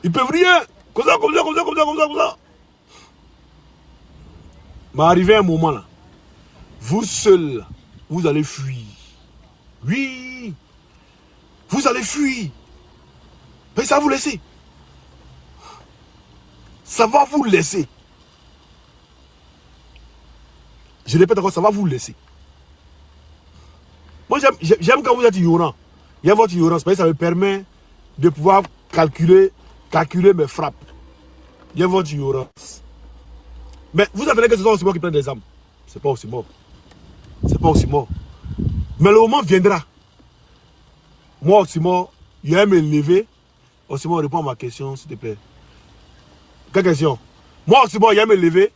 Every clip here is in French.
Ils peuvent rien. Comme ça, comme ça, comme ça, comme ça, comme ça, comme ça. Mais arrivé un moment là, vous seul, vous allez fuir. Oui, vous allez fuir. Mais ça va vous laisser. Ça va vous laisser. Je répète encore, ça va vous laisser. Moi, j'aime quand vous êtes ignorant. Il y a votre ignorance, parce que ça me permet de pouvoir calculer mes frappes. Il y a votre ignorance. Mais vous attendez que ce soit aussi mort qui prenne des armes. C'est pas aussi mort. C'est pas aussi mort. Mais le moment viendra. Moi, aussi mort, il va me lever. Aussi mort, réponds à ma question, s'il te plaît. Quelle question? Moi, aussi mort, il va me lever.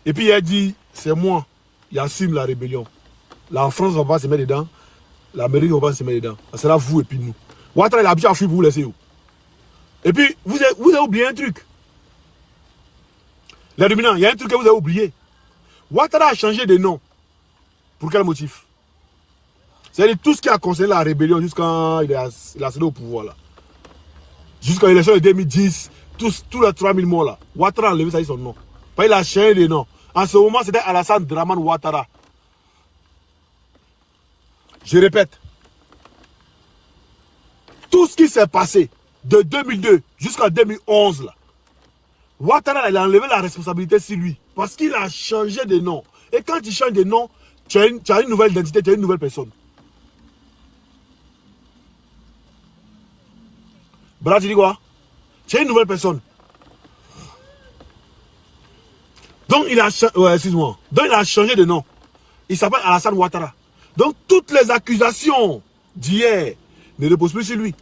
Et puis, il a dit, c'est moi. Il assume la rébellion. La France ne va pas se mettre dedans. L'Amérique ne va pas se mettre dedans. C'est là vous et puis nous. Ouattara, il a habitué à fuir pour vous laisser. Et puis, vous avez oublié un truc. Les dominants, il y a un truc que vous avez oublié. Ouattara a changé de nom. Pour quel motif? C'est-à-dire tout ce qui a concerné la rébellion jusqu'à il a cédé au pouvoir là. Jusqu'à l'élection de 2010, tous les 3000 morts là. Ouattara a enlevé ça, son nom. Parce qu'il a changé de nom. En ce moment, c'était Alassane Dramane Ouattara. Je répète. Tout ce qui s'est passé de 2002 jusqu'à 2011 là. Ouattara, il a enlevé la responsabilité sur lui. Parce qu'il a changé de nom. Et quand il change de nom, tu as une nouvelle identité, tu as une nouvelle personne. Bra, tu dis quoi? Tu as une nouvelle personne. Donc il a, excuse-moi. Donc il a changé de nom. Il s'appelle Alassane Ouattara. Donc toutes les accusations d'hier ne reposent plus sur lui.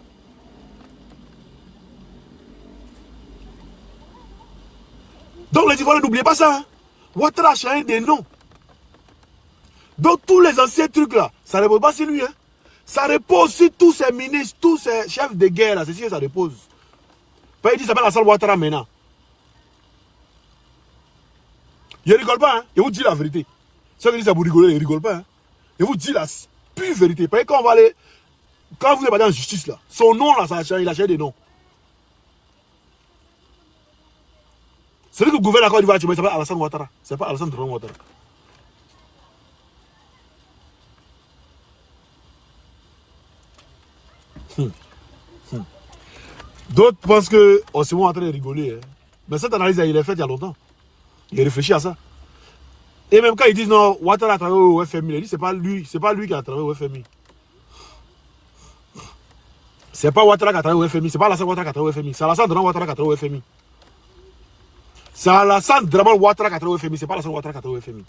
Donc les Ivoiriens, n'oubliez pas ça. Hein? Ouattara a changé de nom. Donc tous les anciens trucs là, ça ne repose pas sur lui. Hein? Ça repose sur tous ces ministres, tous ces chefs de guerre là. C'est sûr que ça repose. Pas il dit ça s'appelle Alassane Ouattara maintenant. Il ne rigole pas, hein? Il vous dit la vérité. Ceux qui disent ça vous rigoler, il ne rigole pas. Hein? Il vous dit la pure vérité. Parce que quand on va aller, quand vous êtes allé en justice là, son nom là, ça a changé, il a changé de nom. Celui qui gouverne la Côte d'Ivoire, il s'appelle Alassane Ouattara. C'est pas Alassane Dramane Ouattara. D'autres pensent que c'est moi en train de rigoler. Hein. Mais cette analyse, il est faite il y a longtemps. Il réfléchit à ça. Et même quand ils disent non, Ouattara a travaillé au FMI, il dit c'est pas lui qui a travaillé au FMI. C'est pas Ouattara qui a travaillé au FMI, c'est pas Alassane Ouattara qui a travaillé au FMI, c'est Alassane Dramane Ouattara qui a travaillé au FMI. C'est Alassane Dramane Ouattara qui a travaillé au FMI, c'est pas Alassane Ouattara qui a travaillé au FMI.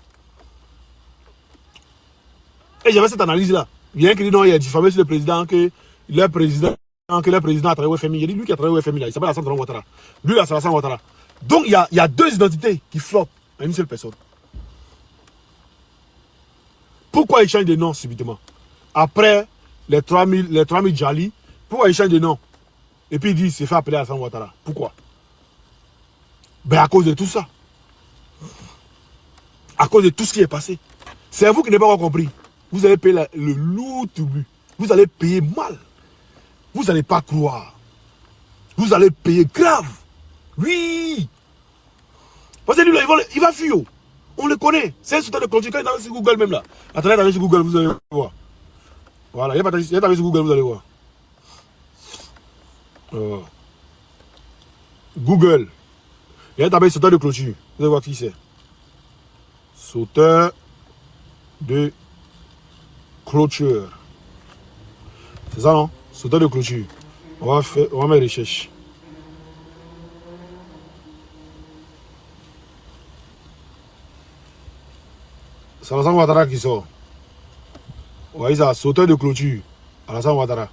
Et j'avais cette analyse là. Il y a un qui dit non, il a diffamé sur le président que le président a travaillé au FMI. Il dit lui qui a travaillé au FMI là, il s'appelle Alassane Dramane Ouattara. Lui là, c'est Alassane Ouattara. Donc il y a deux identités qui flottent à une seule personne. Pourquoi il change de nom subitement? Après les 3000 Djali, pourquoi il change de nom? Et puis il dit, il s'est fait appeler Alassane Ouattara. Pourquoi? Ben à cause de tout ça. À cause de tout ce qui est passé. C'est vous qui n'avez pas encore compris. Vous allez payer le lourd tribut. Vous allez payer mal. Vous n'allez pas croire. Vous allez payer grave. Oui. Parce que lui, là, il va fuir. On le connaît. C'est un sauteur de clôture. Quand il est dans sur Google même là. Attendez, il est sur Google, vous allez voir. Voilà, il est sur Google, vous allez voir. Google. Il est tapé sauteur de clôture. Vous allez voir qui c'est. Sauteur de clôture. C'est ça, non? Sauteur de clôture. On va mettre recherche. C'est Alassane Ouattara qui sort. Vous voyez ça, sauteur de clôture. Alassane Ouattara.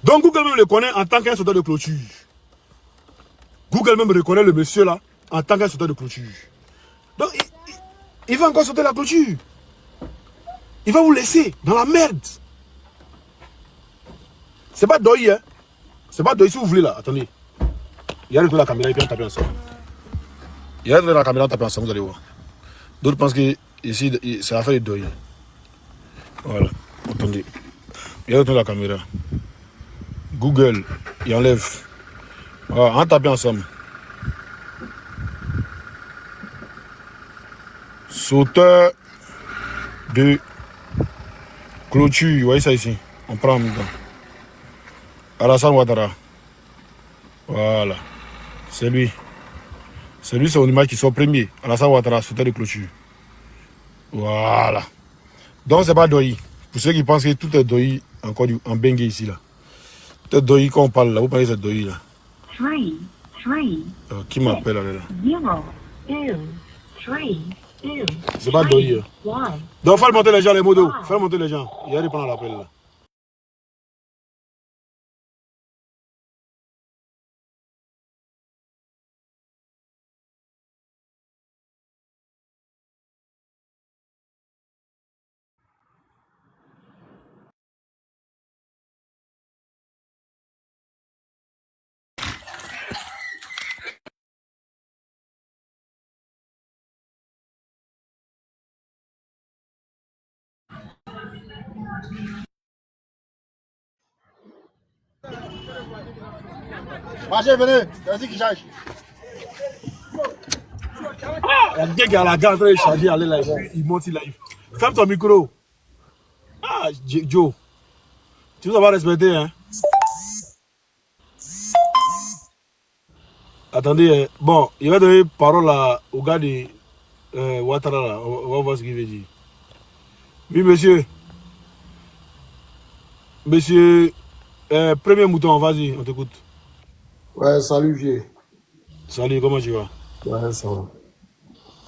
Donc Google même le connaît en tant qu'un sauteur de clôture. Google même reconnaît le monsieur là en tant qu'un sauteur de clôture. Donc il va encore sauter la clôture. Il va vous laisser dans la merde. C'est pas Doyi, hein. C'est pas Doyi si vous voulez là. Attendez. Il y a le la caméra et puis on tape ensemble. Il y a la caméra, on tape ensemble, vous allez voir. D'autres pensent que ici, c'est l'affaire de Doyi. Voilà. Attendez. Il y a la caméra. Google, il enlève. Ouais, on tape ensemble. Sauteur de clôture. Vous voyez ça ici? On prend en même temps. Alassane Ouattara. Voilà. C'est lui. C'est lui, c'est une image qui sort premier. Alassane Ouattara, sauteur de clôture. Voilà. Donc, c'est pas Doyi. Pour ceux qui pensent que tout est Doyi, encore en Bengue ici, là. Tout est Doyi quand on parle là. Vous parlez de Doyi, là. Qui m'appelle, là? C'est pas Doyi. Donc, faut monter les gens, les modos. Faut monter les gens. Il y a des prendre l'appel, là. Marchez, venez, vas-y qui charge. Il y a quelqu'un qui est à la gare en train de charger, aller là, il monte live. Ferme ton micro. Ah, Joe. Tu nous as pas respecté, hein? Attendez, bon, il va donner parole au gars de Ouattara là. On va voir ce qu'il veut dire. Oui, monsieur. Monsieur, premier mouton, vas-y, on t'écoute. Ouais, salut vieux. Salut, comment tu vas? Ouais, ça va.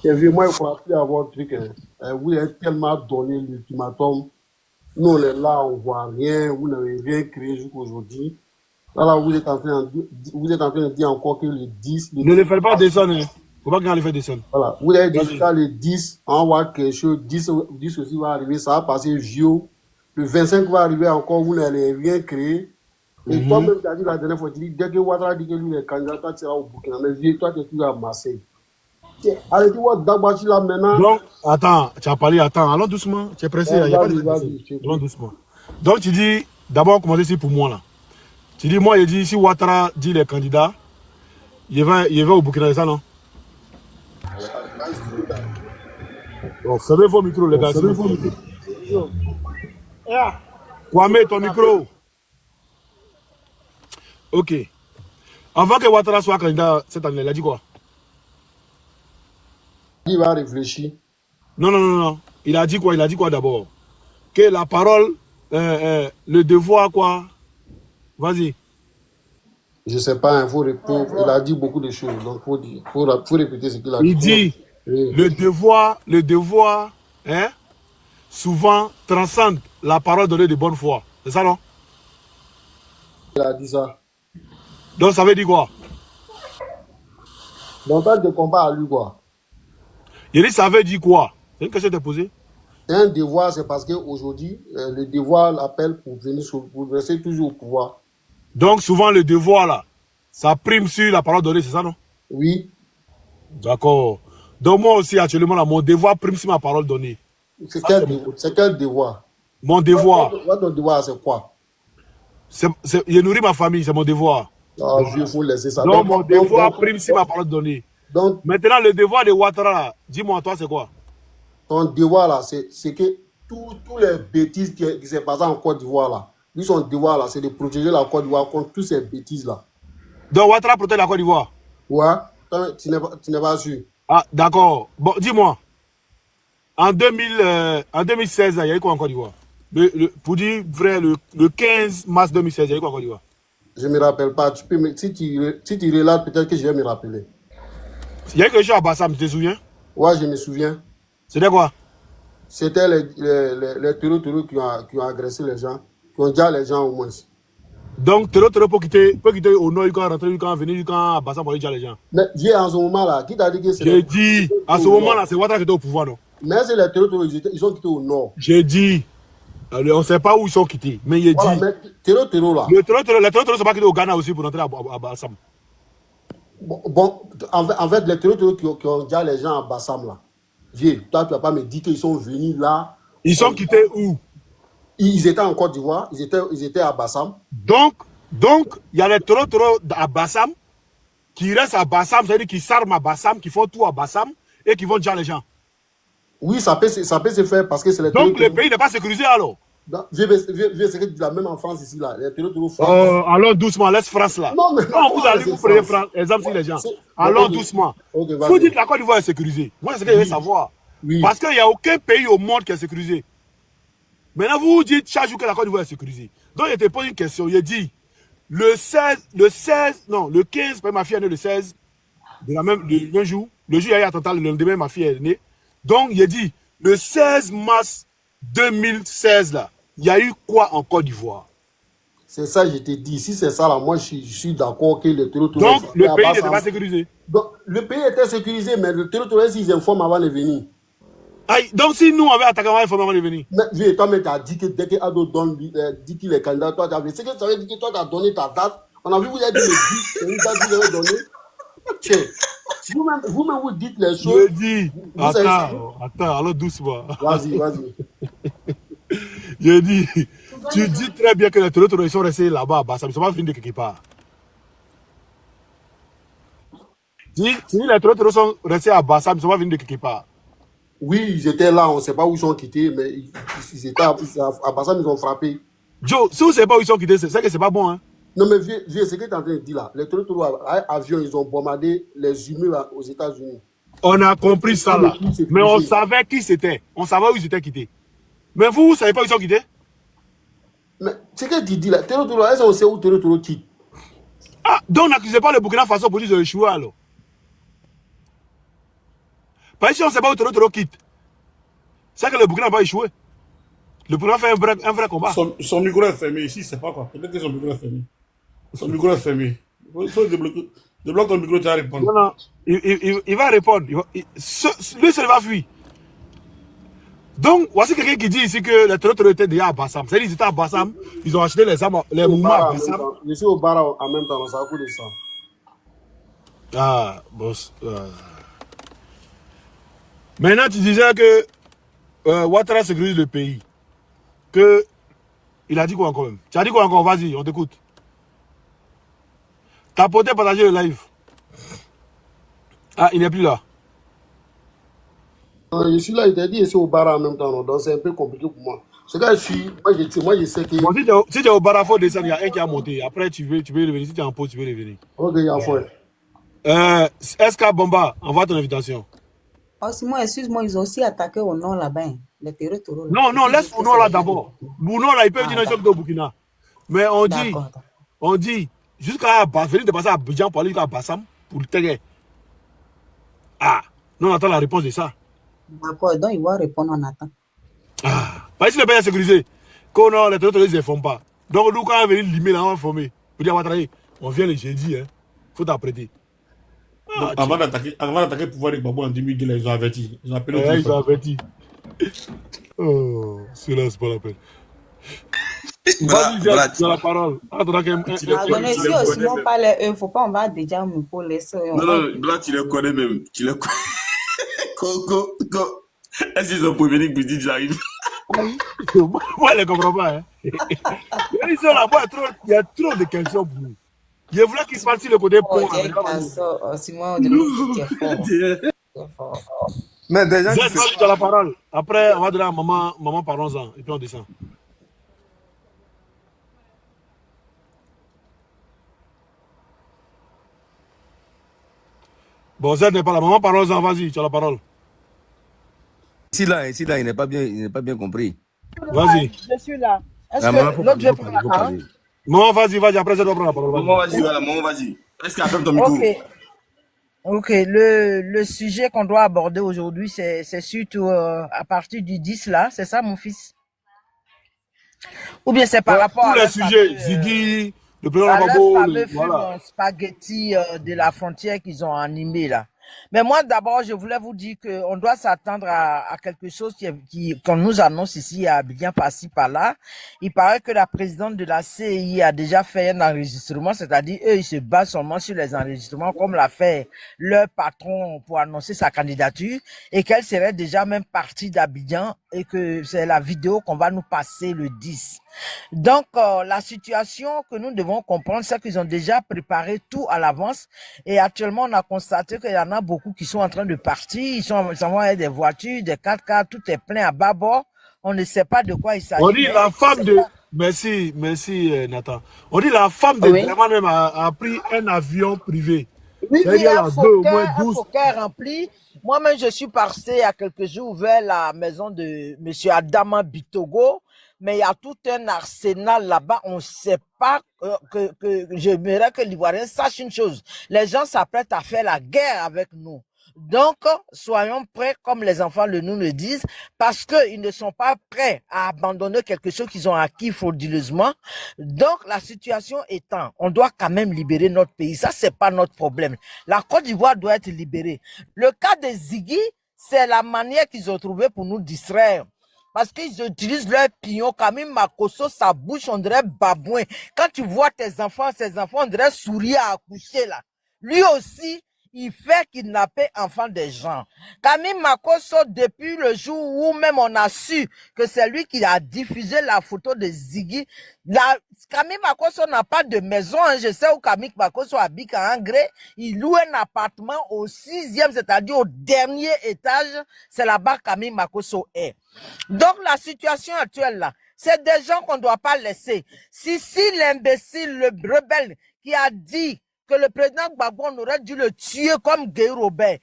Et vieux, moi, il faut plus avoir un truc. Vous avez tellement donné l'ultimatum. Nous, on est là, on voit rien. Vous n'avez rien créé jusqu'aujourd'hui. Là, vous êtes en train de dire encore que le 10. Ne le faites pas descendre, hein. Faut pas qu'on le fasse descendre. Voilà. Vous avez dit que le 10, on va quelque chose. 10 aussi va arriver. Ça va passer vieux. Le 25 va arriver encore. Vous n'allez rien créer. Et toi-même, tu as dit la dernière fois, tu dis, dès que Ouattara dit que lui est candidat, toi, tu seras au Burkina. Mais vieux, toi, tu es toujours à Marseille. Arrêtez-moi d'abord là maintenant. Donc, attends, tu as parlé, attends, allons doucement. Tu es pressé, il n'y a pas de allons doucement. Donc, tu dis, d'abord, commencez ici pour moi, là. Tu dis, moi, il dit, si Ouattara dit les candidats, il va au Burkina, c'est ça, non? Donc, fermez vos micros, les gars. Kwame, ton micro. Ok. Avant que Ouattara soit candidat cette année, il a dit quoi? Il va réfléchir. Non. Il a dit quoi? Il a dit quoi d'abord? Que la parole, le devoir, quoi? Vas-y. Je ne sais pas, il faut répondre. Il a dit beaucoup de choses. Donc, il faut répéter ce qu'il a dit. Il dit, le devoir, hein, souvent transcende la parole donnée de bonne foi. C'est ça, non? Il a dit ça. Donc, ça veut dire quoi? Donc, pas de combat à lui, quoi. Il dit, ça veut dire quoi? C'est une question de poser. C'est un devoir, c'est parce qu'aujourd'hui, le devoir l'appelle pour rester toujours au pouvoir. Donc, souvent, le devoir, là, ça prime sur la parole donnée, c'est ça, non? Oui. D'accord. Donc, moi aussi, actuellement, là, mon devoir prime sur ma parole donnée. C'est quel devoir? Mon devoir. Ton devoir, c'est quoi? Je nourris ma famille, c'est mon devoir. Ah, il faut laisser ça. Donc, mon devoir prime sur ma parole donnée. Donc, maintenant, le devoir de Ouattara, dis-moi, toi, c'est quoi? Ton devoir, là, c'est que tous les bêtises qui se passent en Côte d'Ivoire, là, lui, son devoir, là, c'est de protéger la Côte d'Ivoire contre toutes ces bêtises-là. Donc, Ouattara protège la Côte d'Ivoire? Ouais, tu n'es pas sûr. Ah, d'accord. Bon, dis-moi. En 2016, il y a eu quoi en Côte d'Ivoire? Pour dire vrai, le 15 mars 2016, il y a eu quoi en Côte d'Ivoire? Je ne me rappelle pas. Si tu relates, peut-être que je vais me rappeler. Il y a eu quelque chose à Bassam, tu te souviens? Ouais, je me souviens. C'était quoi? C'était les terreaux qui ont agressé les gens, qui ont déjà les gens au moins. Donc, terreau peut quitter au nord, il peut rentrer, il peut venir, il peut à Bassam pour aller dire les gens. Mais viens en ce moment-là, qui t'a dit que c'est... J'ai dit, à ce moment-là, c'est Ouattara qui était au pouvoir, non? Mais c'est les terreaux, ils sont quittés au nord. J'ai dit, on ne sait pas où ils sont quittés, mais il voilà, dit. Mais terreau là. Les terreaux ne sont pas quittés au Ghana aussi pour entrer à Bassam. Bon, en fait, les terreaux qui ont déjà les gens à Bassam là. Viens, toi, tu ne vas pas me dire qu'ils sont venus là. Ils sont quittés où? Ils étaient en Côte d'Ivoire, ils étaient à Bassam. Donc, il y a les terreaux à Bassam qui restent à Bassam, c'est-à-dire qui s'arment à Bassam, qui font tout à Bassam et qui vont déjà les gens. Oui, ça peut se faire parce que c'est les Donc le pays n'est pas sécurisé alors. C'est que même en France ici, là, les territoires allons doucement, laisse France là. Non, mais non vous allez vous prenez France, exemple si les gens. Allons doucement. Vous dites que la Côte d'Ivoire est sécurisée. Moi, c'est ce que je veux savoir. Oui. Parce qu'il n'y a aucun pays au monde qui est sécurisé. Maintenant, vous dites chaque jour que la Côte d'Ivoire est sécurisée. Donc, je te pose une question. Il dit le 15, ma fille est née le 16, du même jour. Le jour, il y a eu un attentat, le lendemain, ma fille est née. Donc, il dit le 16 mars 2016, là, il y a eu quoi en Côte d'Ivoire? C'est ça, je te dis. Si c'est ça, là, moi, je suis d'accord que le territoire. Donc, le pays n'était pas sécurisé. Donc, le pays était sécurisé, mais le territoire, ils informent avant de venir. Aïe, donc, si nous, on avait attaqué avant, il faut avant de venir. Mais toi, tu as dit que dès que Ado dit qu'il est candidat, toi, tu as vu. C'est que ça veut dire que toi, tu as donné ta date. On a vu, vous avez dit le 10, c'est une date que vous avez donnée. Vous-même, vous dites les choses. Je dis, attends, alors doucement. Vas-y. Je dis, tu dis très bien que les territoires sont restés là-bas, bah, ça ne sont pas venus de quelque part. Tu dis, les territoires sont restés à Bassam, ils ne sont pas venus de quelque part. Oui, ils étaient là, on ne sait pas où ils sont quittés, mais ils étaient à Bassam, ils ont frappé. Joe, si vous ne savez pas où ils sont quittés, c'est que c'est pas bon, hein. Non, mais vieux, ce que tu es en train de dire là, les territoires avions, ils ont bombardé les humains aux États-Unis. On a compris ça là. Mais on savait qui c'était. On savait où ils étaient quittés. Mais vous ne savez pas où ils sont quittés? Mais ce que tu dis là, territoire, est-ce qu'on sait où territoire quitte? Ah, donc n'accusez pas le Burkina Faso pour dire qu'ils ont échoué alors. Parce que si on ne sait pas où territoire quitte, c'est que le Burkina n'a pas échoué. Le Burkina fait un vrai combat. Son micro est fermé ici, c'est pas quoi. Peut-être que son micro est fermé. Son micro est fermé. Il faut débloquer ton micro, tu vas répondre. Non, il va répondre. Lui seul va fuir. Donc, voici quelqu'un qui dit ici que les territoires étaient déjà à Bassam. C'est-à-dire qu'ils étaient à Bassam, ils ont acheté les armes, les mouvements à Bassam. Je suis au bar en même temps, ça a coûté ça. Ah, boss. Maintenant, tu disais que Ouattara sécurise le pays. Que il a dit quoi encore même? Tu as dit quoi encore? Vas-y, on t'écoute. T'as poté partager le live. Ah, il n'est plus là. Je suis là, il t'a dit, je suis au bar en même temps, donc c'est un peu compliqué pour moi. C'est que je suis, moi je sais que. Bon, si tu es au bar, il faut descendre, il y a un qui a monté. Après, tu veux revenir. Si tu es en pause, tu veux revenir. Ok, il y a un frère. SK Bomba, envoie ton invitation. Oh, Simon, excuse-moi, ils ont aussi attaqué au nord là-bas, les territoires. Non, laisse au nord là d'abord. Au nord là, ils peuvent dire qu'ils sont au Burkina. Mais on dit, jusqu'à venir de passer à Abidjan pour aller jusqu'à Bassam, pour le terrain. Ah, non, on attend la réponse de ça. D'accord, donc il va répondre en attendant. Ah, parce que le pays est sécurisé. Quand non, les territoires ne informent pas. Donc, nous, quand on vient limer là, on va informer. Pour dire, on vient le jeudi, hein. Faut t'apprêter. Ah, avant d'attaquer le pouvoir de Gbagbo en 2002, ils ont averti. Ils ont appelé ils ont averti. Oh, cela, c'est pas la peine. Vas-y, tu as la parole. Si Simon parle, il ne faut pas, on va déjà me pour laisser. Non, Blanc, tu le connais même. Tu le connais. Est-ce qu'ils ont prévenu que Brigitte j'arrive? Moi, je ne comprends pas. Hein. Ils sont là-bas, il y a trop de questions pour nous. Je voulais qu'ils partent sur le côté pour. Simon, tu es fort. Mais déjà, tu as la parole. Après, on va donner à maman, parlons-en. Et puis on descend. Bon, Z n'est pas là. Maman, parlons-en. Vas-y, tu as la parole. Ici là, il n'est pas bien compris. Vas-y. Je suis là. Est-ce que l'autre veut prendre la parole? Maman, vas-y. Après, Z doit prendre la parole. Maman, vas-y. Est-ce qu'il attend ton micro? Ok, le sujet qu'on doit aborder aujourd'hui, c'est surtout à partir du 10 là, c'est ça mon fils? Ou bien c'est par rapport à tous les sujets, Ziggy, le président Gbagbo, voilà. Spaghetti de la frontière qu'ils ont animé là. Mais moi d'abord, je voulais vous dire qu'on doit s'attendre à quelque chose qu'on nous annonce ici à Abidjan par-ci par-là. Il paraît que la présidente de la CEI a déjà fait un enregistrement, c'est-à-dire eux ils se basent seulement sur les enregistrements comme l'a fait leur patron pour annoncer sa candidature et qu'elle serait déjà même partie d'Abidjan et que c'est la vidéo qu'on va nous passer le 10. Donc, la situation que nous devons comprendre, c'est qu'ils ont déjà préparé tout à l'avance. Et actuellement, on a constaté qu'il y en a beaucoup qui sont en train de partir. Ils s'en vont avec des voitures, des 4x4, tout est plein à bas-bord. On ne sait pas de quoi il s'agit. On dit la femme de... Merci, Nathan. On dit la femme de Draman même a pris un avion privé. Oui, C'est-à-dire, il y a un au moins 12. Fokker rempli. Moi-même, je suis passé il y a quelques jours vers la maison de monsieur Adama Bitogo, mais il y a tout un arsenal là-bas. On ne sait pas que j'aimerais que l'Ivoirien sache une chose. Les gens s'apprêtent à faire la guerre avec nous. Donc, soyons prêts, comme les enfants de nous le disent, parce qu'ils ne sont pas prêts à abandonner quelque chose qu'ils ont acquis frauduleusement. Donc, la situation étant, on doit quand même libérer notre pays. Ça, c'est pas notre problème. La Côte d'Ivoire doit être libérée. Le cas des Ziggy, c'est la manière qu'ils ont trouvé pour nous distraire. Parce qu'ils utilisent leur pignon. Camille Makosso, sa bouche, on dirait babouin. Quand tu vois tes enfants, ces enfants, on dirait sourire à accoucher là. Lui aussi, il fait kidnapper enfants des gens. Camille Makosso, depuis le jour où même on a su que c'est lui qui a diffusé la photo de Ziggy, Camille Makosso n'a pas de maison. Hein. Je sais où Camille Makosso habite à Angré. Il loue un appartement au 6e, c'est-à-dire au dernier étage. C'est là-bas que Camille Makosso est. Donc la situation actuelle là, c'est des gens qu'on ne doit pas laisser. Si l'imbécile, le rebelle qui a dit que le président Gbagbo, on aurait dû le tuer comme Guy Robert,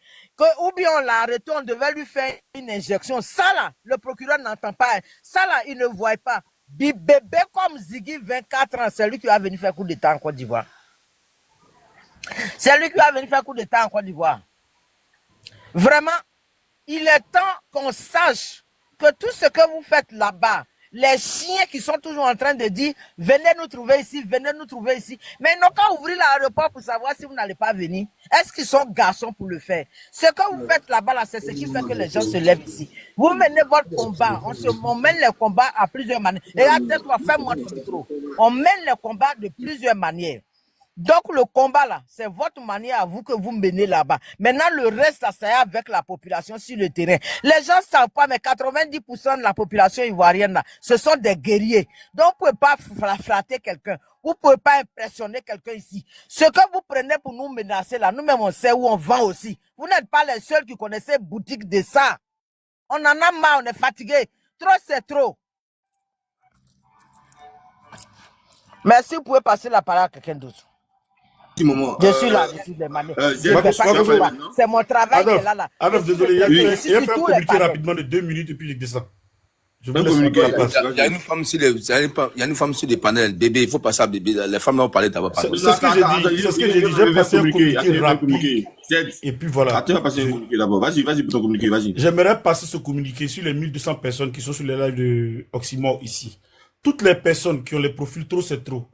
ou bien on l'a arrêté, on devait lui faire une injection. Ça là, le procureur n'entend pas. Ça là, il ne voit pas. Bébé comme Ziggy, 24 ans, c'est lui qui va venir faire coup d'État en Côte d'Ivoire. C'est lui qui va venir faire coup d'État en Côte d'Ivoire. Vraiment, il est temps qu'on sache que tout ce que vous faites là-bas, les chiens qui sont toujours en train de dire « Venez nous trouver ici, venez nous trouver ici ». Mais ils n'ont qu'à ouvrir l'aéroport pour savoir si vous n'allez pas venir. Est-ce qu'ils sont garçons pour le faire? Ce que vous faites là-bas, là, c'est ce qui fait que les gens se lèvent ici. Vous menez votre combat. On mène les combats à plusieurs manières. Regardez-toi, fais-moi ton micro. On mène les combats de plusieurs manières. Donc, le combat, là, c'est votre manière à vous que vous menez là-bas. Maintenant, le reste, ça c'est avec la population sur le terrain. Les gens ne savent pas, mais 90% de la population ivoirienne, là, ce sont des guerriers. Donc, vous ne pouvez pas flatter quelqu'un. Vous ne pouvez pas impressionner quelqu'un ici. Ce que vous prenez pour nous menacer, là, nous-mêmes, on sait où on vend aussi. Vous n'êtes pas les seuls qui connaissez boutique de ça. On en a marre, on est fatigué. Trop, c'est trop. Merci, vous pouvez passer la parole à quelqu'un d'autre. Je suis là depuis des manières. C'est mon travail qui est là. Adolphe, désolé, il y a fait un communiqué rapidement de 2 minutes et puis je descends. Je vous laisse la place. Il y a une femme sur les panels. Bébé, il faut passer à bébé. Les femmes ont parlé d'abord. C'est ce que j'ai dit. J'ai passé un communiqué rapide. Et puis voilà. Attends, passer un communiqué d'abord. Vas-y pour ton communiqué, vas-y. J'aimerais passer ce communiqué sur les 1200 personnes qui sont sur les lives de Oxymore ici. Toutes les personnes qui ont les profils trop c'est trop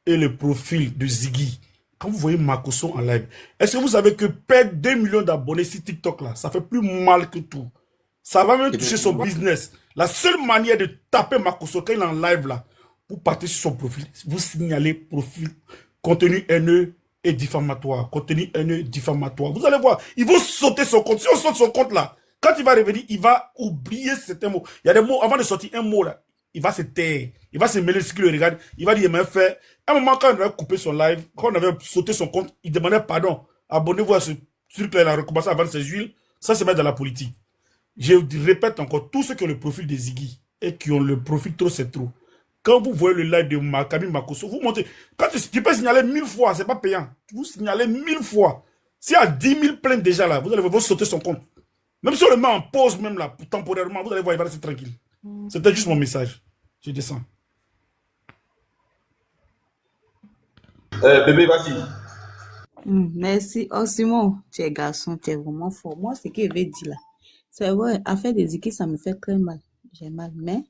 et le profil de Ziggy. Quand vous voyez Makosso en live, est-ce que vous savez que perdre 2 millions d'abonnés sur TikTok là, ça fait plus mal que tout. Ça va même toucher son business. La seule manière de taper Makosso quand il est en live là, vous partez sur son profil, vous signalez profil, contenu haineux et diffamatoire. Contenu haineux, diffamatoire. Vous allez voir, ils vont sauter son compte. Si on saute son compte là, quand il va revenir, il va oublier certains mots. Il y a des mots, avant de sortir un mot là, il va se taire. Il va se mêler ce qu'il regarde. Il va dire, il m'a fait. À un moment, quand on avait coupé son live, quand on avait sauté son compte, il demandait pardon. Abonnez-vous à ce truc-là, il a recommencé à vendre ses huiles. Ça, c'est mettre dans la politique. Je répète encore, tous ceux qui ont le profil des Ziggy et qui ont le profil trop, c'est trop. Quand vous voyez le live de Camille Makosso, vous montez. Quand tu peux signaler 1000 fois, c'est pas payant. Vous signalez 1000 fois. S'il y a 10 000 plaintes déjà là, vous allez voir sauter son compte. Même si on le met en pause, même là, temporairement, vous allez voir, il va rester tranquille. C'était juste mon message. Je descends. Bébé, vas-y. Merci. Oh, Simon, tu es garçon, tu es vraiment fort. Moi, ce que je vais dire là, c'est vrai, affaire des équipes, ça me fait très mal. J'ai mal, mais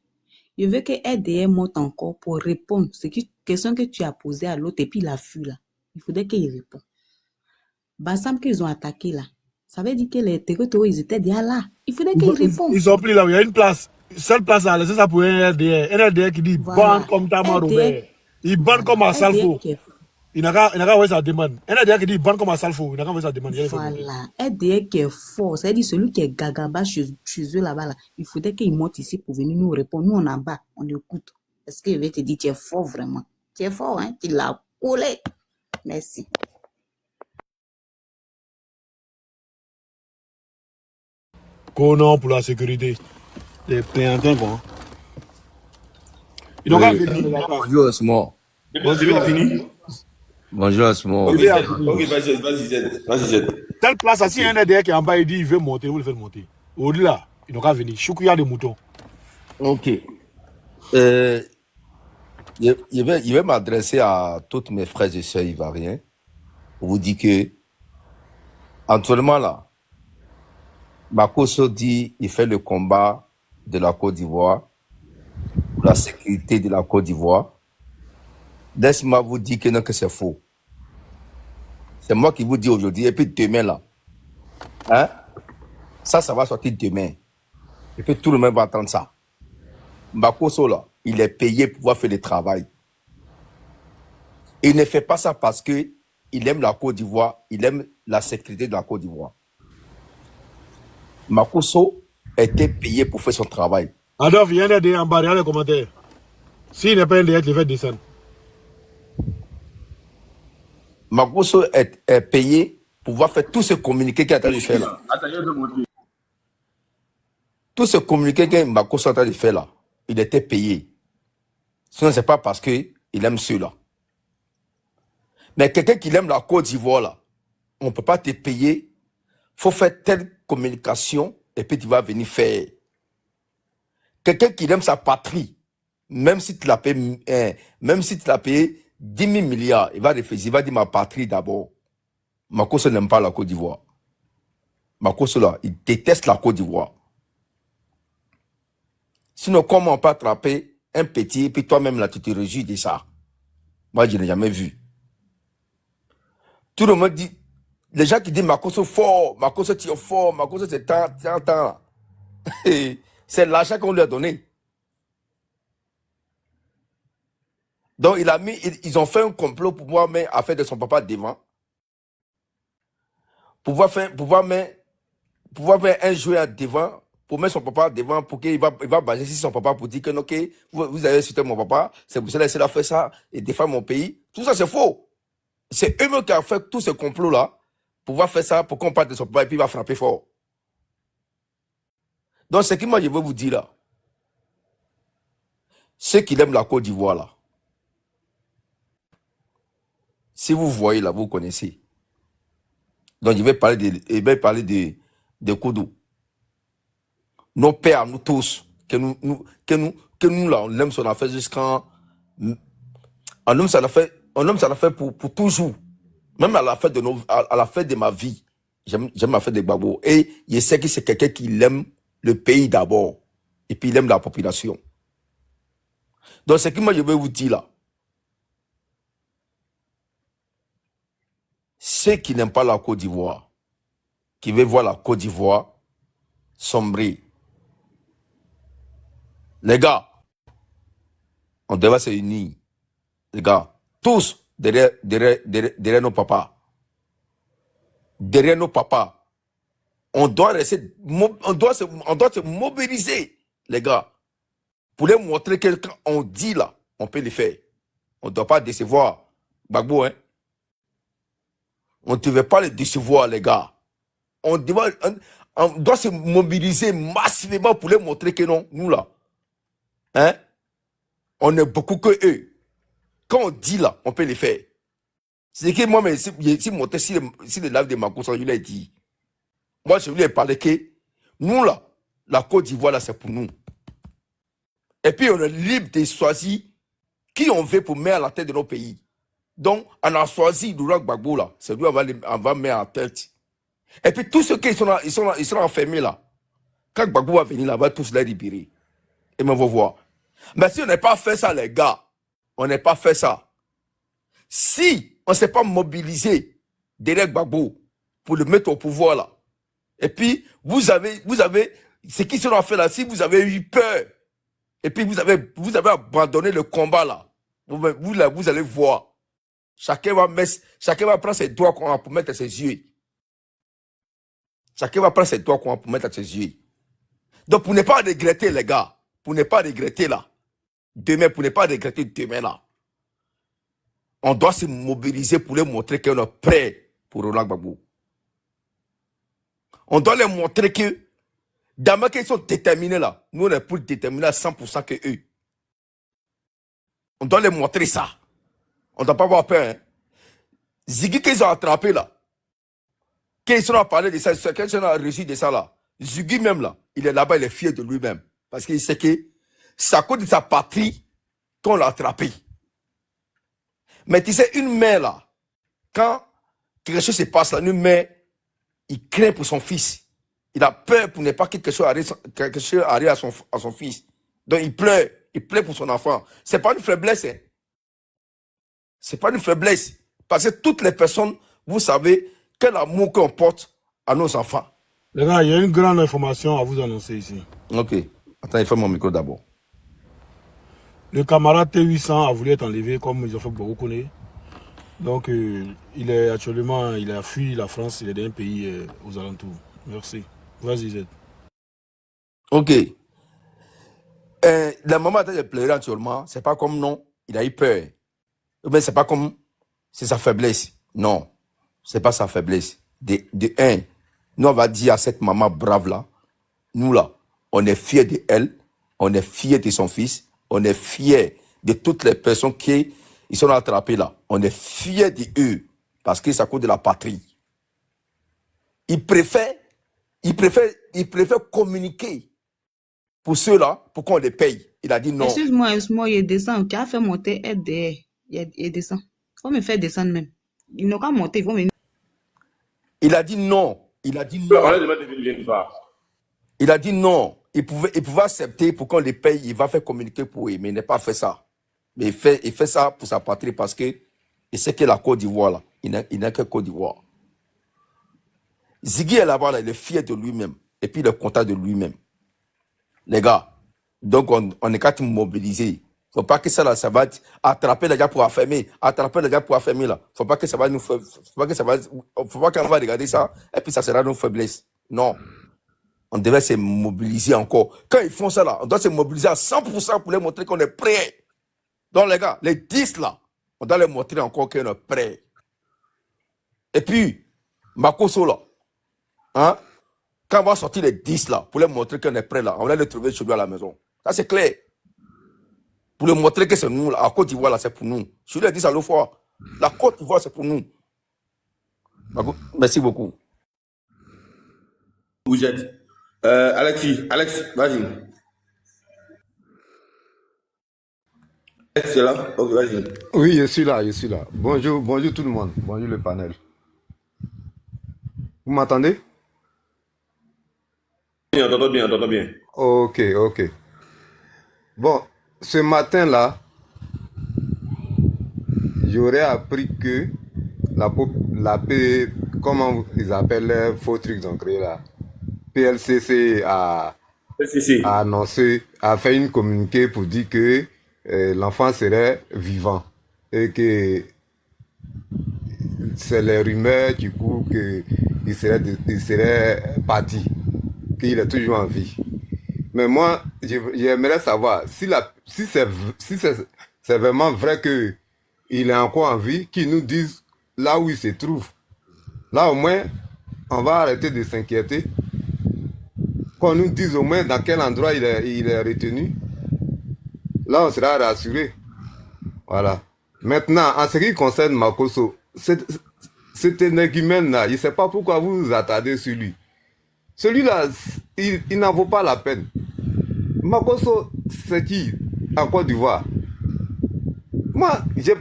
je veux que RDR monte encore pour répondre. C'est une question que tu as posée à l'autre et puis il a fui là. Il faudrait qu'il réponde. Bassam qu'ils ont attaqué là, ça veut dire que les territoires, ils étaient déjà là. Il faudrait qu'ils répondent. Ils ont pris là où il y a une place. Seule place à laisser ça pour un RDR. Un RDR qui dit ban comme Tama Robert. Il ban comme à Salfo. Il n'a qu'à voir sa demande. Un RDR qui dit ban comme à Salfo. Il n'a qu'à voir sa demande. Voilà. RDR qui est fort. C'est-à-dire celui qui est gagaba chez eux là-bas. Là. Il faudrait qu'il monte ici pour venir nous répondre. Nous, on est en bas. On écoute. Est-ce qu'il veut te dire, tu es fort vraiment? Tu es fort, hein? Tu l'as collé. Merci. Conan pour la sécurité. Les pléantins, quoi. Ils n'ont pas fini, les gars. Bonjour Osmo. Bon, tu as fini? Bonjour Osmo. Ok, vas-y, Z. Vas-y, Z. Telle place, si un derrière qui est en bas, il dit il veut monter, vous le faites monter. Au-delà, ils n'ont qu'à venir. Choukouya des moutons. Ok. Je vais m'adresser à tous mes frères et sœurs ivoiriens pour vous dire que, actuellement là, Makosso dit il fait le combat de la Côte d'Ivoire pour la sécurité de la Côte d'Ivoire. Laisse-moi vous dire que non, que c'est faux. C'est moi qui vous dis aujourd'hui, et puis demain là, hein, ça va sortir demain. Et puis tout le monde va entendre ça. Makosso là, il est payé pour pouvoir faire le travail. Il ne fait pas ça parce que il aime la Côte d'Ivoire, il aime la sécurité de la Côte d'Ivoire. Makosso était payé pour faire son travail. Adolphe, il y a un derrière en bas, regarde les commentaires. S'il n'est pas un derrière, il va descendre. Makosso est payé pour pouvoir faire tout ce communiqué qu'il est en train de faire là. Attends, je vais te montrer. Tout ce communiqué que Makosso est en train de faire là, il était payé. Sinon, c'est pas parce qu'il aime ceux-là. Mais quelqu'un qui aime la Côte d'Ivoire là, on ne peut pas te payer. Il faut faire telle communication et puis tu vas venir faire. Quelqu'un qui aime sa patrie, même si tu l'as payé, même si tu l'as payé 10 000 milliards, il va réfléchir, il va dire ma patrie d'abord. Makosso n'aime pas la Côte d'Ivoire. Makosso là, il déteste la Côte d'Ivoire. Sinon, comment on peut attraper un petit et puis toi-même là, tu te réjouis de ça? Moi, je n'ai jamais vu. Tout le monde dit, les gens qui disent Makosso fort, Makosso tire fort, Makosso c'est tant. C'est l'argent qu'on lui a donné. Donc, ils ont fait un complot pour pouvoir mettre affaire de son papa devant. Pouvoir faire un joueur devant, pour mettre son papa devant, pour qu'il va baser sur son papa pour dire que, ok, vous avez cité mon papa, c'est pour cela qu'il a fait ça et défendre mon pays. Tout ça, c'est faux. C'est eux-mêmes qui ont fait tout ce complot-là, pour pouvoir faire ça, pour qu'on parte de son papa et puis il va frapper fort. Donc, ce que moi, je veux vous dire là, ceux qui aiment la Côte d'Ivoire là, si vous voyez là, vous connaissez. Donc, je vais parler de Koudou. Nos pères, nous tous, que nous là, on aime son affaire jusqu'en. On aime ça l'affaire pour toujours. Même à la fin de ma vie, j'aime la fête de Gbagbo. Et je sais que c'est quelqu'un qui aime le pays d'abord. Et puis il aime la population. Donc, ce que moi je vais vous dire là, ceux qui n'aiment pas la Côte d'Ivoire, qui veulent voir la Côte d'Ivoire sombrer, les gars, on devrait se unir. Les gars, tous derrière nos papas. Derrière nos papas. On doit se mobiliser, les gars, pour les montrer que quand on dit là, on peut le faire. On ne doit pas décevoir Gbagbo, hein. On ne devait pas le décevoir, les gars. On doit se mobiliser massivement pour les montrer que non, nous là, hein, on est beaucoup que eux. Quand on dit là, on peut le faire. C'est que moi, mais si le live de Makosso, je l'ai dit. Moi, je lui ai parlé que nous là, la Côte d'Ivoire là, c'est pour nous. Et puis, on est libre de choisir qui on veut pour mettre à la tête de nos pays. Donc, on a choisi Laurent Gbagbo là. C'est lui, on va mettre à la tête. Et puis, tous ceux qui sont là, ils sont enfermés là. Quand Gbagbo va venir là, on va tous les libérer. Et on va voir. Mais si on n'a pas fait ça, les gars, on n'a pas fait ça. Si on ne s'est pas mobilisé derrière Gbagbo pour le mettre au pouvoir là, et puis vous avez ce qui sera fait là, si vous avez eu peur, et puis vous avez abandonné le combat là, vous allez voir. Chacun va prendre ses doigts pour mettre à ses yeux. Chacun va prendre ses doigts pour mettre à ses yeux. Donc pour ne pas regretter les gars, pour ne pas regretter là, Demain, pour ne pas regretter demain là. On doit se mobiliser pour leur montrer qu'on est prêt pour Roland Gbagbo. On doit leur montrer que, d'abord qu'ils sont déterminés là, nous on est plus déterminés à 100% que eux. On doit leur montrer ça. On ne doit pas avoir peur. Hein. Ziggy qu'ils ont attrapé là, qu'ils sont à parler de ça, quand ils ont reçu de ça là, Ziggy même là, il est là-bas, il est fier de lui-même. Parce qu'il sait que c'est à cause de sa patrie qu'on l'a attrapé. Mais tu sais, une mère là, quand quelque chose se passe là, une mère, il craint pour son fils. Il a peur pour ne pas que quelque chose arrive à son fils. Donc il pleure pour son enfant. C'est pas une faiblesse. Hein. C'est pas une faiblesse. Parce que toutes les personnes, vous savez, quel amour qu'on porte à nos enfants. Les gars, il y a une grande information à vous annoncer ici. Ok. Attends, il faut mon micro d'abord. Le camarade T800 a voulu être enlevé, comme ils ont fait beaucoup connaître. Donc, il est actuellement, il a fui la France, il est dans un pays aux alentours. Merci. Vas-y, Z. Ok. La maman de pleurer actuellement, c'est pas comme non, il a eu peur. Mais c'est pas comme, c'est sa faiblesse. Non, c'est pas sa faiblesse. De un, nous on va dire à cette maman brave là, nous là, on est fiers de elle, on est fiers de son fils, on est fiers de toutes les personnes qui ils sont attrapés là. On est fiers d'eux parce que c'est à cause de la patrie. Ils préfèrent communiquer pour ceux-là, pour qu'on les paye. Il a dit non. Excuse-moi, il descend. Tu as fait monter RDR. Il descend. Il faut me faire descendre même. Ils n'ont qu'à monter, ils vont venir. Il a dit non. Il a dit non. Il a dit non. Il pouvait accepter pour qu'on les paye. Il va faire communiquer pour eux, mais il n'a pas fait ça. Mais il fait ça pour sa patrie parce que il sait que la Côte d'Ivoire, là, il n'a que Côte d'Ivoire. Ziggy est là-bas, là, il est fier de lui-même. Et puis il est content de lui-même. Les gars, donc on est qu'à te mobiliser. Faut pas que ça, là, ça va attraper les gars pour affermer. Là. Faut pas que ça va nous faire. Faut pas qu'on va regarder ça et puis ça sera nos faiblesses. Non. On devait se mobiliser encore. Quand ils font ça là, on doit se mobiliser à 100% pour leur montrer qu'on est prêt. Donc les gars, les 10 là, on doit leur montrer encore qu'on est prêt. Et puis, Makoso là, hein, quand on va sortir les 10 là, pour leur montrer qu'on est prêt là, on va les trouver chez lui à la maison. Ça c'est clair. Pour leur montrer que c'est nous là, à Côte d'Ivoire là, c'est pour nous. Je lui ai dit ça l'autre fois. La Côte d'Ivoire c'est pour nous. Merci beaucoup. Vous êtes. Alex, vas-y. Alex, c'est là? Ok, vas-y. Oui, je suis là. Bonjour tout le monde. Bonjour le panel. Vous m'entendez? Oui, on t'entend bien. Ok. Bon, ce matin-là, j'aurais appris que la P, comment ils appellent les faux trucs qu'ils ont créé là, PLCC a annoncé, a fait une communiqué pour dire que l'enfant serait vivant et que c'est les rumeurs qui courent qu'il serait parti, qu'il est toujours en vie. Mais moi, j'aimerais savoir si c'est vraiment vrai qu'il est encore en vie, qu'ils nous disent là où il se trouve. Là au moins, on va arrêter de s'inquiéter. Qu'on nous dise au moins dans quel endroit il est retenu. Là, on sera rassuré. Voilà. Maintenant, en ce qui concerne Makoso, cet énergumène-là, je ne sais pas pourquoi vous vous attardez sur lui. Celui-là, il n'en vaut pas la peine. Makoso, c'est qui en Côte d'Ivoire? Moi, je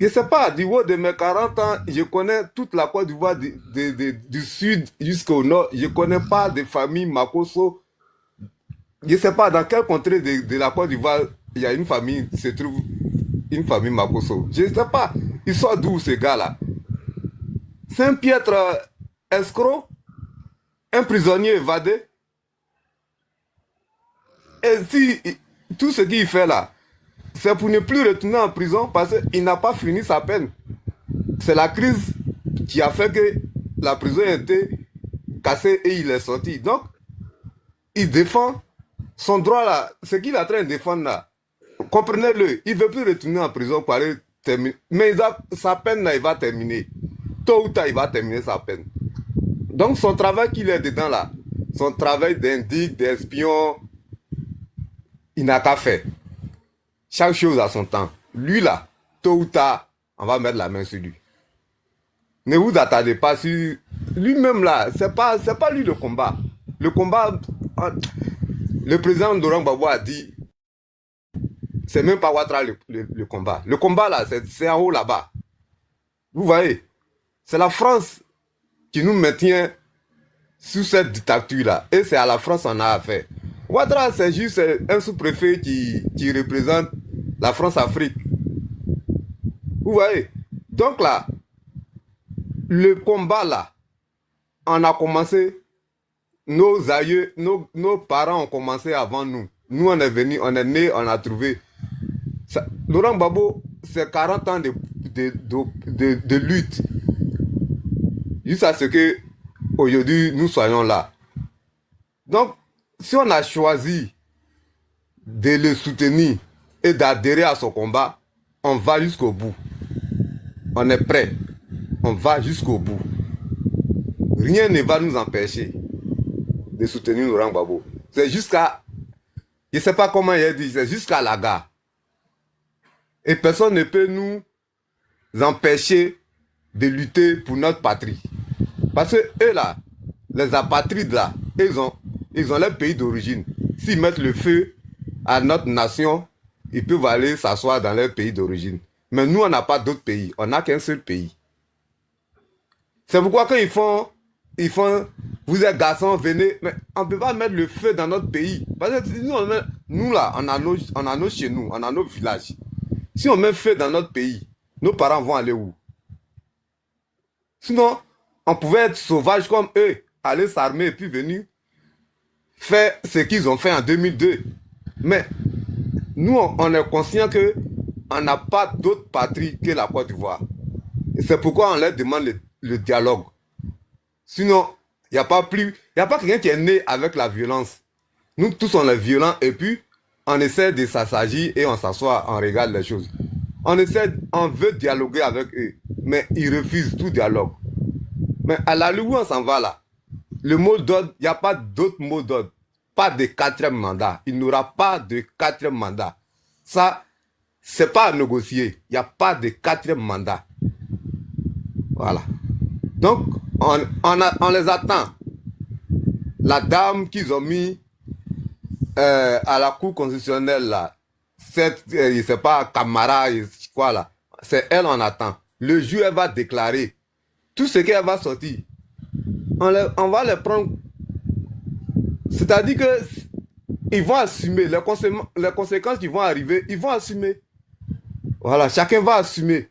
ne sais pas, du haut de mes 40 ans, je connais toute la Côte d'Ivoire du sud jusqu'au nord. Je ne connais pas de famille Makoso. Je ne sais pas dans quelle contrée de la Côte d'Ivoire il y a une famille, se trouve une famille Makoso. Je ne sais pas, il sort d'où ce gars-là? C'est un piètre escroc, un prisonnier évadé. Et si tout ce qu'il fait là, c'est pour ne plus retourner en prison parce qu'il n'a pas fini sa peine. C'est la crise qui a fait que la prison a été cassée et il est sorti. Donc, il défend son droit là. Ce qu'il est en train de défendre là, comprenez-le, il ne veut plus retourner en prison pour aller terminer. Mais sa peine, là, il va terminer. Tôt ou tard, il va terminer sa peine. Donc, son travail qu'il est dedans, là, son travail d'indique, d'espion, il n'a qu'à faire. Chaque chose a son temps. Lui, là, tôt ou tard, on va mettre la main sur lui. Ne vous attardez pas sur... Lui-même, là, c'est pas lui le combat. Le combat... Le président Laurent Gbagbo a dit... C'est même pas Ouattara le combat. Le combat, là, c'est en haut, là-bas. Vous voyez? C'est la France qui nous maintient sous cette dictature-là. Et c'est à la France qu'on a affaire. Ouattara, c'est juste un sous-préfet qui représente la France-Afrique. Vous voyez? Donc là, le combat là, on a commencé, nos aïeux, nos parents ont commencé avant nous. Nous, on est venus, on est nés, on a trouvé. Laurent Gbagbo, c'est 40 ans de lutte. Jusqu'à ce que, aujourd'hui, nous soyons là. Donc, si on a choisi de le soutenir et d'adhérer à son combat, on va jusqu'au bout. On est prêt. On va jusqu'au bout. Rien ne va nous empêcher de soutenir Laurent Gbagbo. C'est jusqu'à... Je ne sais pas comment il a dit, c'est jusqu'à la gare. Et personne ne peut nous empêcher de lutter pour notre patrie. Parce que eux là, les apatrides là, ils ont leur pays d'origine. S'ils mettent le feu à notre nation, ils peuvent aller s'asseoir dans leur pays d'origine. Mais nous, on n'a pas d'autre pays. On n'a qu'un seul pays. C'est pourquoi quand ils font, vous êtes garçons, venez, mais on ne peut pas mettre le feu dans notre pays. Parce que nous là, on a nos chez nous, on a nos villages. Si on met feu dans notre pays, nos parents vont aller où? Sinon, on pouvait être sauvage comme eux, aller s'armer et puis venir faire ce qu'ils ont fait en 2002. Mais nous, on est conscient qu'on n'a pas d'autre patrie que la Côte d'Ivoire. Et c'est pourquoi on leur demande le dialogue. Sinon, il n'y a pas quelqu'un qui est né avec la violence. Nous tous, on est violents et puis on essaie de s'assagir et on s'assoit, on regarde les choses. On veut dialoguer avec eux, mais ils refusent tout dialogue. Mais à la où on s'en va là, le mot d'ordre, il n'y a pas d'autre mot d'ordre. Pas de 4e mandat. Il n'y aura pas de 4e mandat. Ça, c'est pas à négocier. Il n'y a pas de 4e mandat. Voilà. Donc, on les attend. La dame qu'ils ont mis à la Cour constitutionnelle là, c'est pas Camara, quoi là, c'est elle on attend. Le jour elle va déclarer tout ce qu'elle va sortir. On va les prendre. C'est-à-dire que ils vont assumer les conséquences qui vont arriver, ils vont assumer. Voilà, chacun va assumer.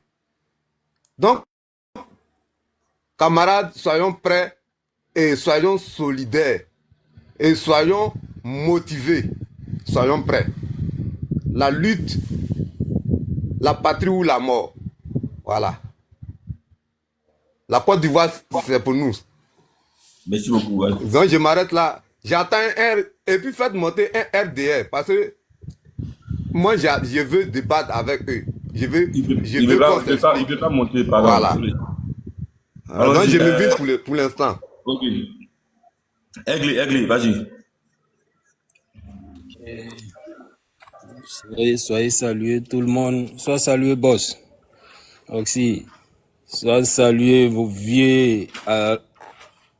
Donc, camarades, soyons prêts et soyons solidaires et soyons motivés. Soyons prêts. La lutte, la patrie ou la mort. Voilà. La Côte d'Ivoire, c'est pour nous. Merci beaucoup. Ouais. Donc, je m'arrête là. J'attends un R et puis faites monter un RDR parce que moi, je veux débattre avec eux. Il veut pas monter par là. Voilà. Donc, je me vide pour l'instant. Ok. Aigle, vas-y. Soyez salués tout le monde. Soyez salués, boss. Aussi, soyez salués vos vieux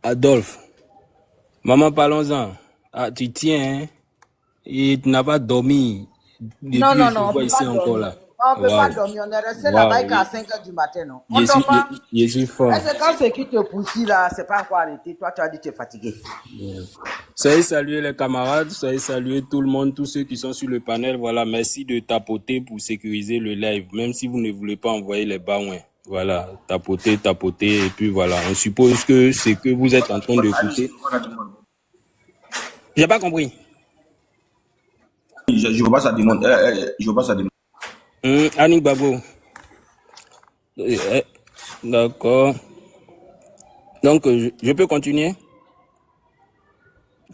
Adolphe. Maman, parlons-en. Ah, tu tiens, hein? Et tu n'as pas dormi. Non, on ne peut pas dormir. On ne peut pas dormir. On est resté là-bas à 5 h du matin. Non. On dort pas. Je suis fort. Est-ce que quand c'est qui te pousse là, c'est pas encore arrêté. Toi, tu as dit que tu es fatigué. Yeah. Soyez salués les camarades, soyez salués tout le monde, tous ceux qui sont sur le panel. Voilà, merci de tapoter pour sécuriser le live, même si vous ne voulez pas envoyer les baouins. Voilà, tapoter, et puis voilà. On suppose que c'est que vous êtes en train d'écouter. J'ai pas compris. Je veux pas ça demande. Je veux pas ça demande. Annick Babo. D'accord. Donc, je peux continuer?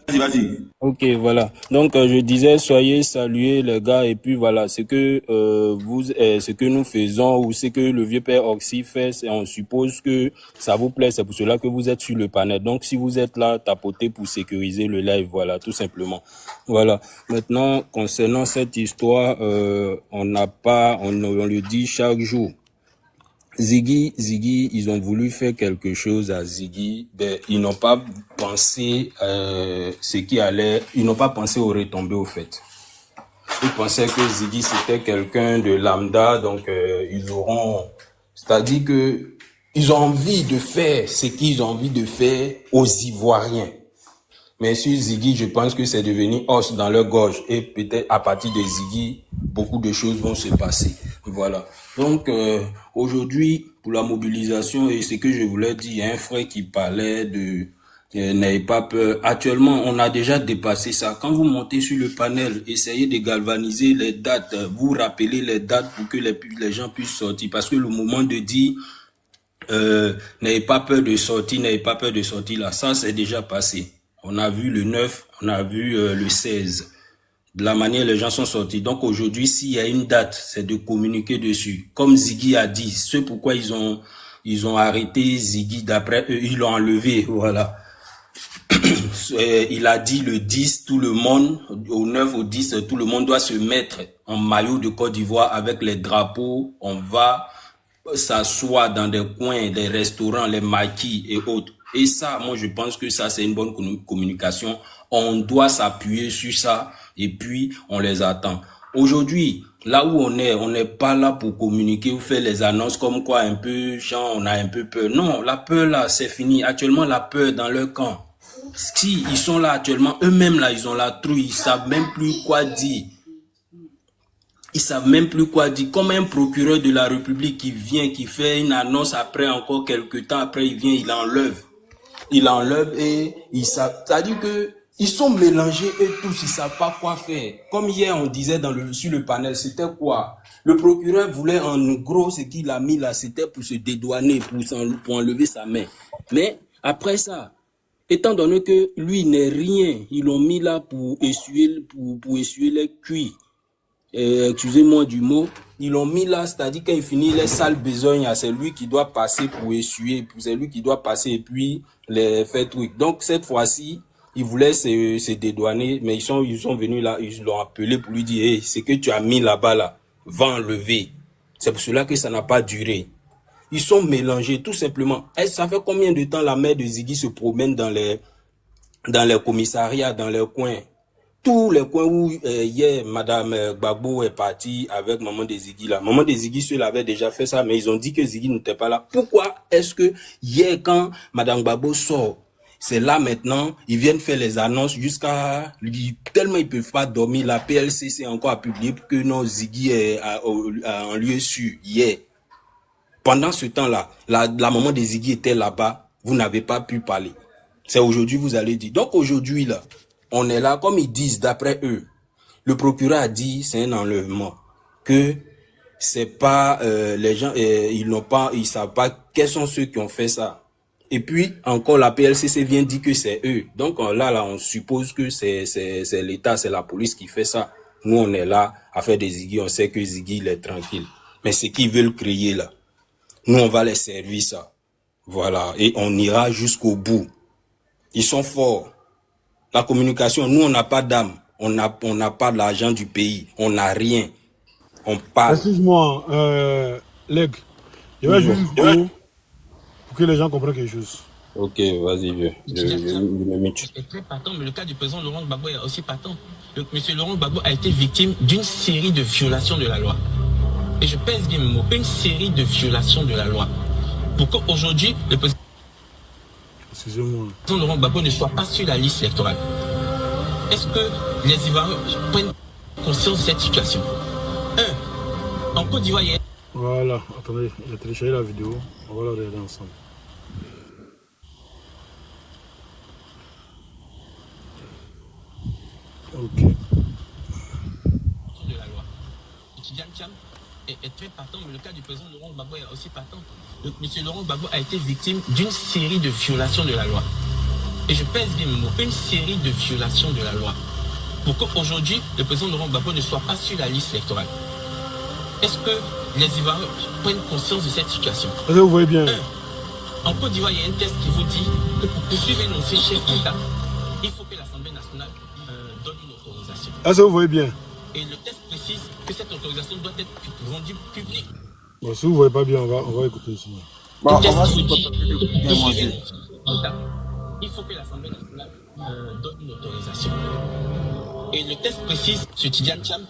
Vas-y, vas-y. Ok, voilà. Donc, je disais, soyez salués, les gars, et puis voilà, ce que ce que nous faisons ou ce que le vieux père Oxy fait, on suppose que ça vous plaît, c'est pour cela que vous êtes sur le panel. Donc, si vous êtes là, tapotez pour sécuriser le live, voilà, tout simplement. Voilà. Maintenant, concernant cette histoire, on le dit chaque jour. Ziggy, ils ont voulu faire quelque chose à Ziggy, ben, ils n'ont pas pensé ils n'ont pas pensé aux retombées au fait. Ils pensaient que Ziggy c'était quelqu'un de lambda, donc c'est-à-dire que ils ont envie de faire ce qu'ils ont envie de faire aux Ivoiriens. Mais sur Ziggy, je pense que c'est devenu os dans leur gorge. Et peut-être à partir de Ziggy, beaucoup de choses vont se passer. Voilà. Donc, aujourd'hui, pour la mobilisation, et ce que je voulais dire, il y a un frère qui parlait de n'ayez pas peur. Actuellement, on a déjà dépassé ça. Quand vous montez sur le panel, essayez de galvaniser les dates. Vous rappelez les dates pour que les gens puissent sortir. Parce que le moment de dire n'ayez pas peur de sortir, n'ayez pas peur de sortir là, ça c'est déjà passé. On a vu le 9, on a vu le 16. De la manière les gens sont sortis. Donc aujourd'hui, s'il y a une date, c'est de communiquer dessus. Comme Ziggy a dit, c'est pourquoi ils ont arrêté Ziggy, d'après eux, ils l'ont enlevé, voilà. Il a dit le 10, tout le monde, au 9, au 10, tout le monde doit se mettre en maillot de Côte d'Ivoire avec les drapeaux. On va s'asseoir dans des coins, des restaurants, les maquis et autres. Et ça, moi, je pense que ça, c'est une bonne communication. On doit s'appuyer sur ça et puis on les attend. Aujourd'hui, là où on n'est pas là pour communiquer ou faire les annonces comme quoi un peu, genre, on a un peu peur. Non, la peur là, c'est fini. Actuellement, la peur dans leur camp. Si ils sont là actuellement, eux-mêmes là, ils ont la trouille, ils savent même plus quoi dire. Ils savent même plus quoi dire. Comme un procureur de la République qui vient, qui fait une annonce après, encore quelques temps après, il vient, il enlève. Il enlève et ils savent. C'est-à-dire que ils sont mélangés et tous, ils savent pas quoi faire. Comme hier, on disait sur le panel, c'était quoi? Le procureur voulait en gros, ce qu'il a mis là, c'était pour se dédouaner, pour enlever sa main. Mais après ça, étant donné que lui n'est rien, ils l'ont mis là pour essuyer les cuits. Excusez-moi du mot, ils l'ont mis là, c'est-à-dire quand il finit les sales besognes, c'est lui qui doit passer pour essuyer, c'est lui qui doit passer et puis les faire trucs. Donc cette fois-ci, ils voulaient se dédouaner, mais ils sont venus là, ils l'ont appelé pour lui dire, hey, ce que tu as mis là-bas là, va enlever. C'est pour cela que ça n'a pas duré. Ils sont mélangés, tout simplement. Et ça fait combien de temps la mère de Ziggy se promène dans les commissariats, dans les coins? Tous les coins où hier, Madame Gbagbo est partie avec Maman de Ziggy là. Maman de Ziggy seule avait déjà fait ça, mais ils ont dit que Ziggy n'était pas là. Pourquoi est-ce que hier, quand Madame Gbagbo sort, c'est là maintenant, ils viennent faire les annonces jusqu'à... Tellement ils ne peuvent pas dormir, la PLCC encore à publier que non, Ziggy est en lieu sûr hier. Pendant ce temps-là, la maman de Ziggy était là-bas, vous n'avez pas pu parler. C'est aujourd'hui, vous allez dire. Donc aujourd'hui, là, on est là, comme ils disent, d'après eux, le procureur a dit, c'est un enlèvement, que c'est pas, les gens, ils savent pas quels sont ceux qui ont fait ça. Et puis, encore, la PLCC vient dire que c'est eux. Donc là, on suppose que c'est l'État, c'est la police qui fait ça. Nous, on est là à faire des Ziggy, on sait que Ziggy, il est tranquille. Mais ce qu'ils veulent créer là, nous, on va les servir ça. Voilà, et on ira jusqu'au bout. Ils sont forts. La communication, nous, on n'a pas d'âme. On n'a pas de l'argent du pays. On n'a rien. On parle. Excuse-moi, Leg. Je vais juste pour que les gens comprennent quelque chose. Ok, vas-y, je me mets. C'est très patent, mais le cas du président Laurent Gbagbo est aussi patent. Monsieur Laurent Gbagbo a été victime d'une série de violations de la loi. Et je pèse bien mes mots, une série de violations de la loi. Pour qu'aujourd'hui, le président Laurent Gbagbo ne soit pas sur la liste électorale. Est-ce que les Ivoiriens prennent conscience de cette situation? En Côte d'Ivoire, il y a... Voilà, attendez, j'ai téléchargé la vidéo, on va la regarder ensemble. Ok. De la loi. Tidjane Thiam est très partant, mais le cas du président Laurent Gbagbo est aussi partant. Monsieur Laurent Gbagbo a été victime d'une série de violations de la loi. et je pèse bien mes mots, une série de violations de la loi pour qu'aujourd'hui, le président Laurent Gbagbo ne soit pas sur la liste électorale. Est-ce que les Ivoiriens prennent conscience de cette situation? Est-ce que vous voyez bien? En Côte d'Ivoire, il y a un test qui vous dit que pour poursuivre un ancien chef d'État, il faut que l'Assemblée nationale donne une autorisation. Est-ce que vous voyez bien? Et le test précise que cette autorisation doit être rendue publique. Bon, si vous ne voyez pas bien, on va écouter ici. Bon, il faut que l'Assemblée nationale donne une autorisation. Et le test précise, ce Tidiane Cham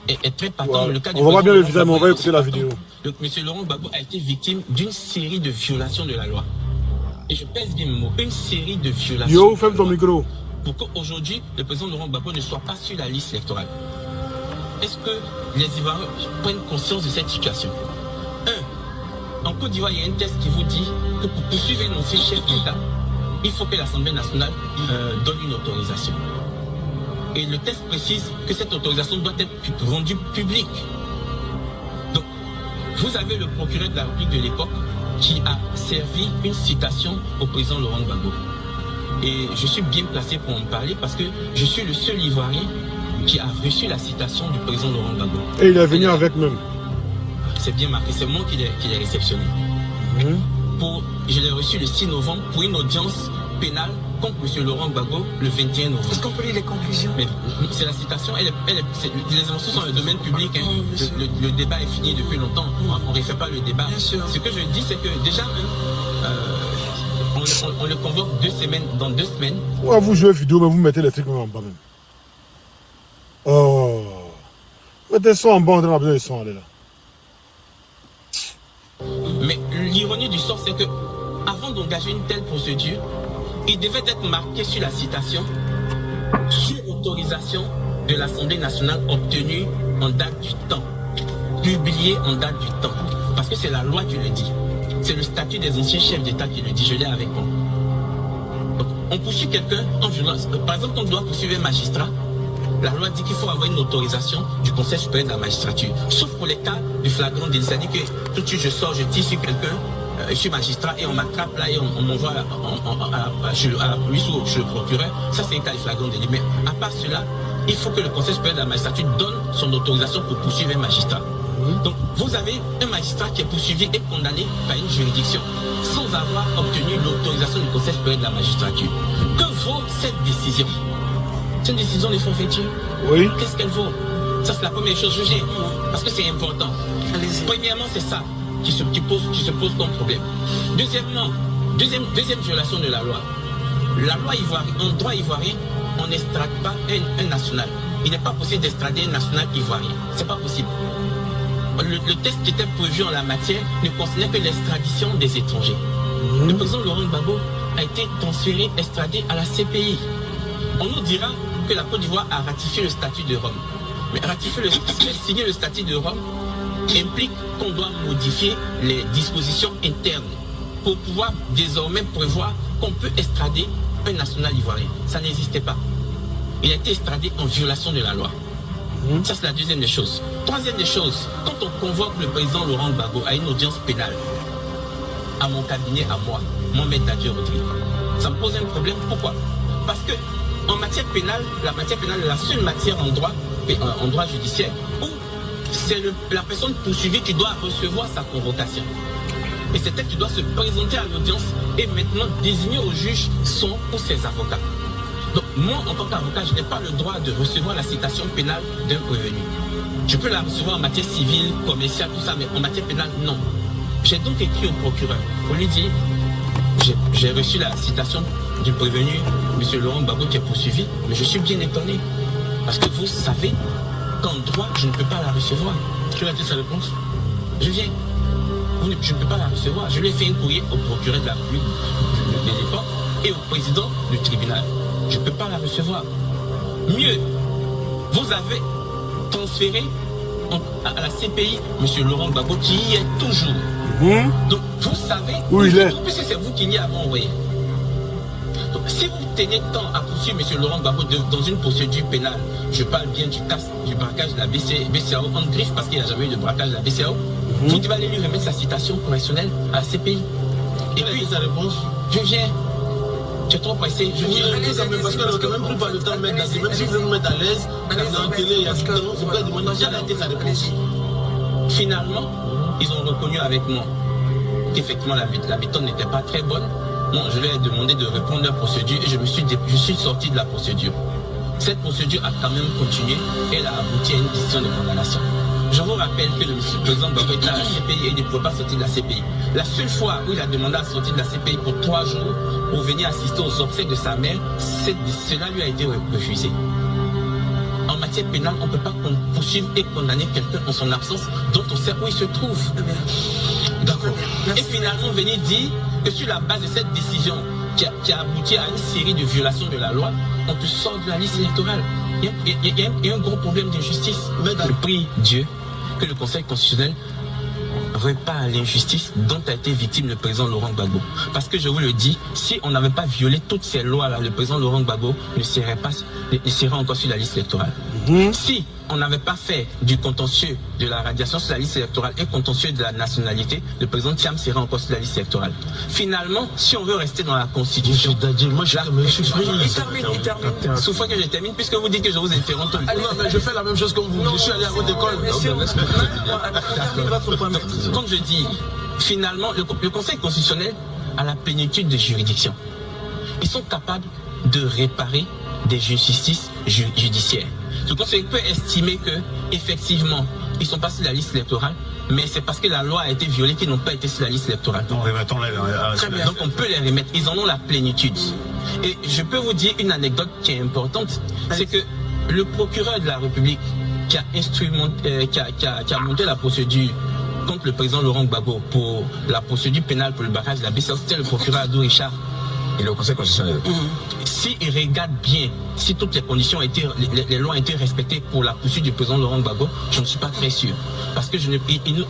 est très patent. Ouais. Le cas On voit pas bien le visage, mais on va écouter la vidéo. Donc, M. Laurent Gbagbo a été victime d'une série de violations de la loi. Et je pèse bien mes mots, une série de violations. Yo, ferme ton micro. Pour qu'aujourd'hui, le président Laurent Gbagbo ne soit pas sur la liste électorale. Est-ce que les Ivoiriens prennent conscience de cette situation? En Côte d'Ivoire, il y a un test qui vous dit que pour poursuivre un ancien chef d'État, il faut que l'Assemblée nationale donne une autorisation. Et le test précise que cette autorisation doit être rendue publique. Donc, vous avez le procureur de la République de l'époque qui a servi une citation au président Laurent Gbagbo. Et je suis bien placé pour en parler parce que je suis le seul Ivoirien qui a reçu la citation du président Laurent Gbagbo. Et il est venu avec même. C'est bien marqué, c'est moi qui l'ai réceptionné. Je l'ai reçu le 6 novembre pour une audience pénale contre M. Laurent Gbagbo le 21 novembre. Est-ce qu'on peut lire les conclusions? C'est la citation, les informations sont dans le domaine public. Hein. Le débat est fini depuis longtemps. On ne refait pas le débat. Ce que je dis, c'est que déjà, on le convoque dans 2 semaines. Ouais, vous jouez vidéo, mais vous mettez les trucs en bas même. Oh. Mettez le son en bas, on a besoin de son, allez là. Mais l'ironie du sort, c'est que avant d'engager une telle procédure, il devait être marqué sur la citation, sur autorisation de l'Assemblée nationale obtenue en date du temps, publiée en date du temps. Parce que c'est la loi qui le dit. C'est le statut des anciens chefs d'État qui le dit. Je l'ai avec moi. Donc, on poursuit quelqu'un en violence. Par exemple, on doit poursuivre un magistrat. La loi dit qu'il faut avoir une autorisation du Conseil supérieur de la magistrature. Sauf pour les cas de flagrant délit. C'est-à-dire que tout de suite je sors, je tire sur quelqu'un, je suis magistrat et on m'attrape là et on m'envoie chez le procureur. Ça c'est un cas de flagrant délit. Mais à part cela, il faut que le Conseil supérieur de la magistrature donne son autorisation pour poursuivre un magistrat. Donc vous avez un magistrat qui est poursuivi et condamné par une juridiction sans avoir obtenu l'autorisation du Conseil supérieur de la magistrature. Que vaut cette décision? C'est une décision de forfaiture. Oui. Qu'est-ce qu'elle vaut? Ça, c'est la première chose. Parce que c'est important. Premièrement, c'est ça qui se pose comme problème. Deuxièmement, deuxième violation de la loi. La loi ivoirienne, en droit ivoirien, on n'extrade pas un national. Il n'est pas possible d'extrader un national ivoirien. C'est pas possible. Le test qui était prévu en la matière ne concernait que l'extradition des étrangers. Le président Laurent Gbagbo a été transféré, extradé à la CPI. On nous dira que la Côte d'Ivoire a ratifié le statut de Rome. Mais signer le statut de Rome implique qu'on doit modifier les dispositions internes pour pouvoir désormais prévoir qu'on peut extrader un national ivoirien. Ça n'existait pas. Il a été extradé en violation de la loi. Ça, c'est la deuxième des choses. Troisième des choses, quand on convoque le président Laurent Gbagbo à une audience pénale, à mon cabinet, à moi, mon maître Dadieu Rodrigue, ça me pose un problème. Pourquoi? Parce que en matière pénale, la matière pénale est la seule matière en droit judiciaire où c'est la personne poursuivie qui doit recevoir sa convocation. Et c'est elle qui doit se présenter à l'audience et maintenant désigner au juge son ou ses avocats. Donc moi, en tant qu'avocat, je n'ai pas le droit de recevoir la citation pénale d'un prévenu. Je peux la recevoir en matière civile, commerciale, tout ça, mais en matière pénale, non. J'ai donc écrit au procureur pour lui dire, j'ai reçu la citation du prévenu, M. Laurent Gbagbo, qui est poursuivi, mais je suis bien étonné. Parce que vous savez qu'en droit, je ne peux pas la recevoir. Tu as dit sa réponse? Je viens. Je ne peux pas la recevoir. Je lui ai fait un courrier au procureur de la République de l'époque et au président du tribunal. Je ne peux pas la recevoir. Mieux, vous avez transféré à la CPI M. Laurent Gbagbo qui y est toujours. Donc vous savez, puisque c'est vous qui n'y avez envoyé. Donc, si vous tenez tant à poursuivre M. Laurent Gbagbo dans une procédure pénale, je parle bien du braquage de la BCAO en griffe parce qu'il n'y a jamais eu de braquage de la BCAO, vous devez aller lui remettre sa citation correctionnelle à la CPI. Et puis, sa réponse, je viens. Tu es trop pressé. Je dis, allez quand même, parce qu'on n'a quand même plus pas le temps de mettre là. Même si vous voulez nous mettre à l'aise, dans la télé, il y a tout le temps, c'est pas demander quelle a été sa réponse. Finalement, ils ont reconnu avec moi qu'effectivement la méthode n'était pas très bonne. Bon, je leur ai demandé de répondre à la procédure et je suis sorti de la procédure. Cette procédure a quand même continué et elle a abouti à une décision de condamnation. Je vous rappelle que le président Gbagbo était à la CPI et il ne pouvait pas sortir de la CPI. La seule fois où il a demandé à sortir de la CPI pour 3 jours pour venir assister aux obsèques de sa mère, cela lui a été refusé. En matière pénale, on ne peut pas poursuivre et condamner quelqu'un en son absence dont on sait où il se trouve. D'accord. Et finalement, venir dire que sur la base de cette décision qui a abouti à une série de violations de la loi, on te sort de la liste électorale. Il y a un gros problème d'injustice. Je prie Dieu que le Conseil constitutionnel répare l'injustice dont a été victime le président Laurent Gbagbo. Parce que je vous le dis, si on n'avait pas violé toutes ces lois-là, le président Laurent Gbagbo ne serait encore sur la liste électorale. Si on n'avait pas fait du contentieux de la radiation sur la liste électorale et contentieux de la nationalité, le président Thiam serait encore sur la liste électorale. Finalement, si on veut rester dans la Constitution... Moi, je suis surpris. Il termine. Souffrez que je termine, puisque vous dites que je vous interromps. Non, mais je fais la même chose que vous. Je suis allé à votre école. Comme je dis, finalement, le Conseil constitutionnel a la plénitude de juridiction. Ils sont capables de réparer des injustices judiciaires. Le Conseil peut estimer que, effectivement, ils sont pas sur la liste électorale, mais c'est parce que la loi a été violée qu'ils n'ont pas été sur la liste électorale. Donc on peut les remettre. Ils en ont la plénitude. Et je peux vous dire une anecdote qui est importante, c'est que le procureur de la République qui a monté la procédure contre le président Laurent Gbagbo pour la procédure pénale pour le barrage de la BCA, c'était le procureur Adou Richard. Et le Conseil constitutionnel. S'il regarde bien, si toutes les conditions les lois ont été respectées pour la poursuite du président Laurent Gbagbo, je ne suis pas très sûr. Parce que on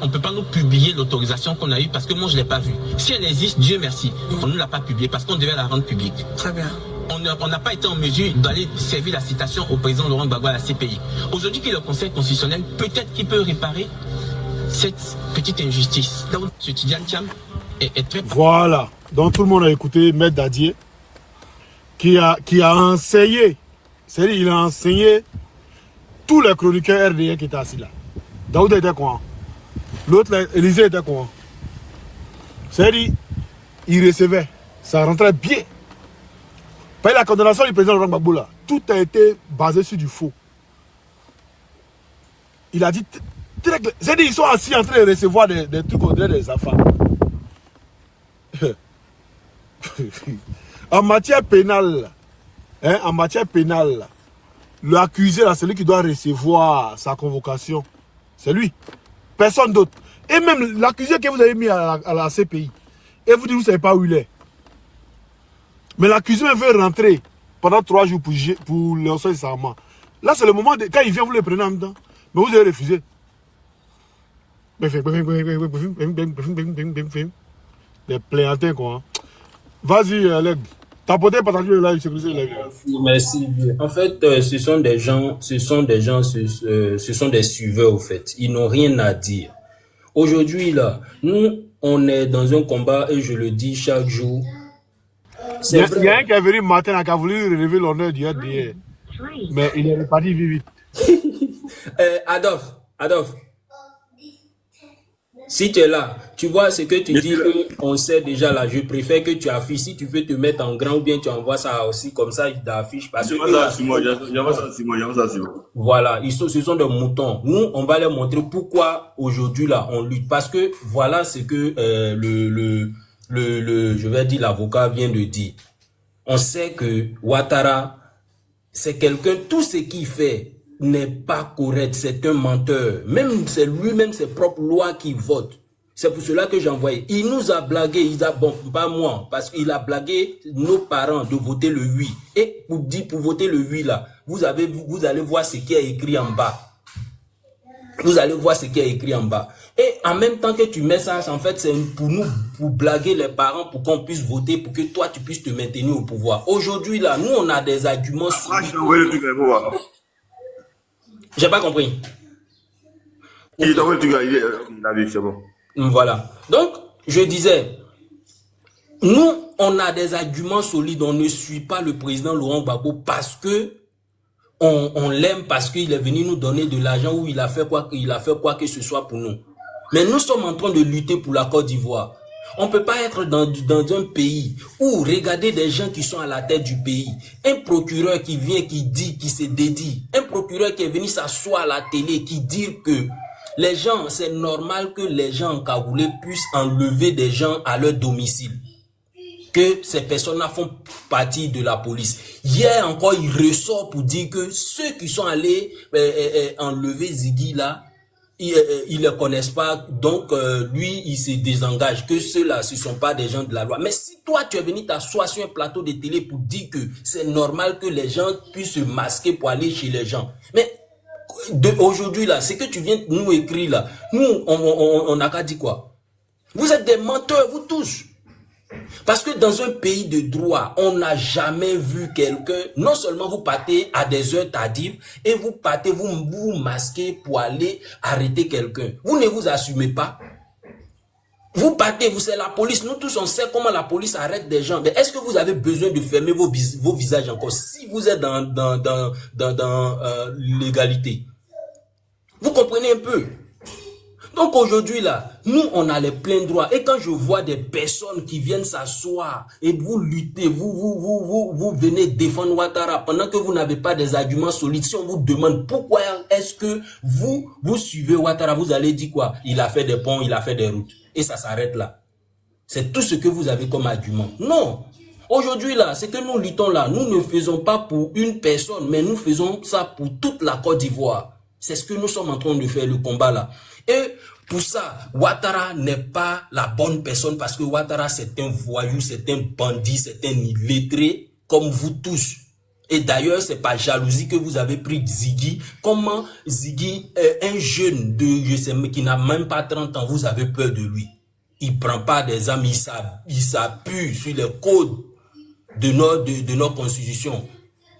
ne peut pas nous publier l'autorisation qu'on a eue parce que moi je ne l'ai pas vue. Si elle existe, Dieu merci, on ne l'a pas publiée parce qu'on devait la rendre publique. Très bien. On n'a pas été en mesure d'aller servir la citation au président Laurent Gbagbo à la CPI. Aujourd'hui, que le Conseil constitutionnel, peut-être qu'il peut réparer cette petite injustice. Donc, ce Tidiane Thiam est très... Voilà. Donc tout le monde a écouté Maître Dadier qui a enseigné, c'est-à-dire il a enseigné tous les chroniqueurs RDA qui étaient assis là. Daouda était quoi? L'autre, Élysée était quoi? C'est-à-dire il recevait, ça rentrait bien. Par la condamnation du président Laurent Gbagbo là, tout a été basé sur du faux. Il a dit, c'est-à-dire ils sont assis en train de recevoir des trucs au delà des affaires. En matière pénale, l'accusé là, celui qui doit recevoir sa convocation, c'est lui, personne d'autre. Et même l'accusé que vous avez mis à la CPI, et vous dites vous ne savez pas où il est. Mais l'accusé veut rentrer pendant 3 jours pour le sol de serment. Là c'est le moment, quand il vient vous le prenez en même temps, mais vous avez refusé. Des plaiantins quoi. Vas-y, Leg. T'as porté partager le live, sécuriser le live. Merci. En fait, ce sont des suiveurs, au fait. Ils n'ont rien à dire. Aujourd'hui, là, nous, on est dans un combat et je le dis chaque jour. Il y a un qui est venu matin qui a voulu relever l'honneur du RDA. Mais il est reparti vite. Adolphe. Si tu es là, tu vois ce que tu dis, on sait déjà là, je préfère que tu affiches, si tu veux te mettre en grand ou bien tu envoies ça aussi comme ça, il t'affiche. Parce que voilà, ce sont des moutons. Nous, on va leur montrer pourquoi aujourd'hui là, on lutte. Parce que voilà ce que je vais dire, l'avocat vient de dire. On sait que Ouattara, c'est quelqu'un, tout ce qu'il fait n'est pas correct, c'est un menteur. Même c'est lui-même ses propres lois qui vote. C'est pour cela que j'ai envoyé. Il nous a blagué, bon, pas moi, parce qu'il a blagué nos parents de voter le oui. Et pour voter le oui là, vous allez voir ce qui est écrit en bas. Vous allez voir ce qui est écrit en bas. Et en même temps que tu mets ça, en fait, c'est pour nous, pour blaguer les parents, pour qu'on puisse voter, pour que toi, tu puisses te maintenir au pouvoir. Aujourd'hui, là, nous, on a des arguments. J'ai pas compris. Voilà. Donc, je disais, Nous, on a des arguments solides. On ne suit pas le président Laurent Gbagbo parce que on l'aime, parce qu'il est venu nous donner de l'argent ou il a fait quoi que ce soit pour nous. Mais nous sommes en train de lutter pour la Côte d'Ivoire. On ne peut pas être dans un pays où regarder des gens qui sont à la tête du pays. Un procureur qui vient, qui dit, qui se dédie. Un procureur qui est venu s'asseoir à la télé, qui dit que les gens, c'est normal que les gens encagoulés puissent enlever des gens à leur domicile. Que ces personnes-là font partie de la police. Hier encore, il ressort pour dire que ceux qui sont allés enlever Ziggy là, ils ne le connaissent pas, donc lui, il se désengage, que ceux-là, ce ne sont pas des gens de la loi. Mais si toi, tu es venu t'asseoir sur un plateau de télé pour dire que c'est normal que les gens puissent se masquer pour aller chez les gens, mais aujourd'hui là, c'est que tu viens nous écrire là, nous, on n'a qu'à dire quoi? Vous êtes des menteurs, vous tous. Parce que dans un pays de droit, on n'a jamais vu quelqu'un, non seulement vous partez à des heures tardives, et vous partez, vous masquez pour aller arrêter quelqu'un. Vous ne vous assumez pas. Vous partez, c'est la police. Nous tous, on sait comment la police arrête des gens. Mais est-ce que vous avez besoin de fermer vos visages encore si vous êtes dans l'égalité? Vous comprenez un peu? Donc aujourd'hui là, nous on a les pleins droits. Et quand je vois des personnes qui viennent s'asseoir et vous luttez, vous venez défendre Ouattara pendant que vous n'avez pas des arguments solides. Si on vous demande pourquoi est-ce que vous suivez Ouattara, vous allez dire quoi? Il a fait des ponts, il a fait des routes. Et ça s'arrête là. C'est tout ce que vous avez comme argument. Non. Aujourd'hui là, c'est que nous luttons là. Nous ne faisons pas pour une personne, mais nous faisons ça pour toute la Côte d'Ivoire. C'est ce que nous sommes en train de faire, le combat là. Et pour ça, Ouattara n'est pas la bonne personne parce que Ouattara c'est un voyou, c'est un bandit, c'est un illettré comme vous tous. Et d'ailleurs, c'est pas jalousie que vous avez pris Ziggy. Comment Ziggy, un jeune qui n'a même pas 30 ans, vous avez peur de lui. Il prend pas des armes, il s'appuie sur les codes de notre constitution,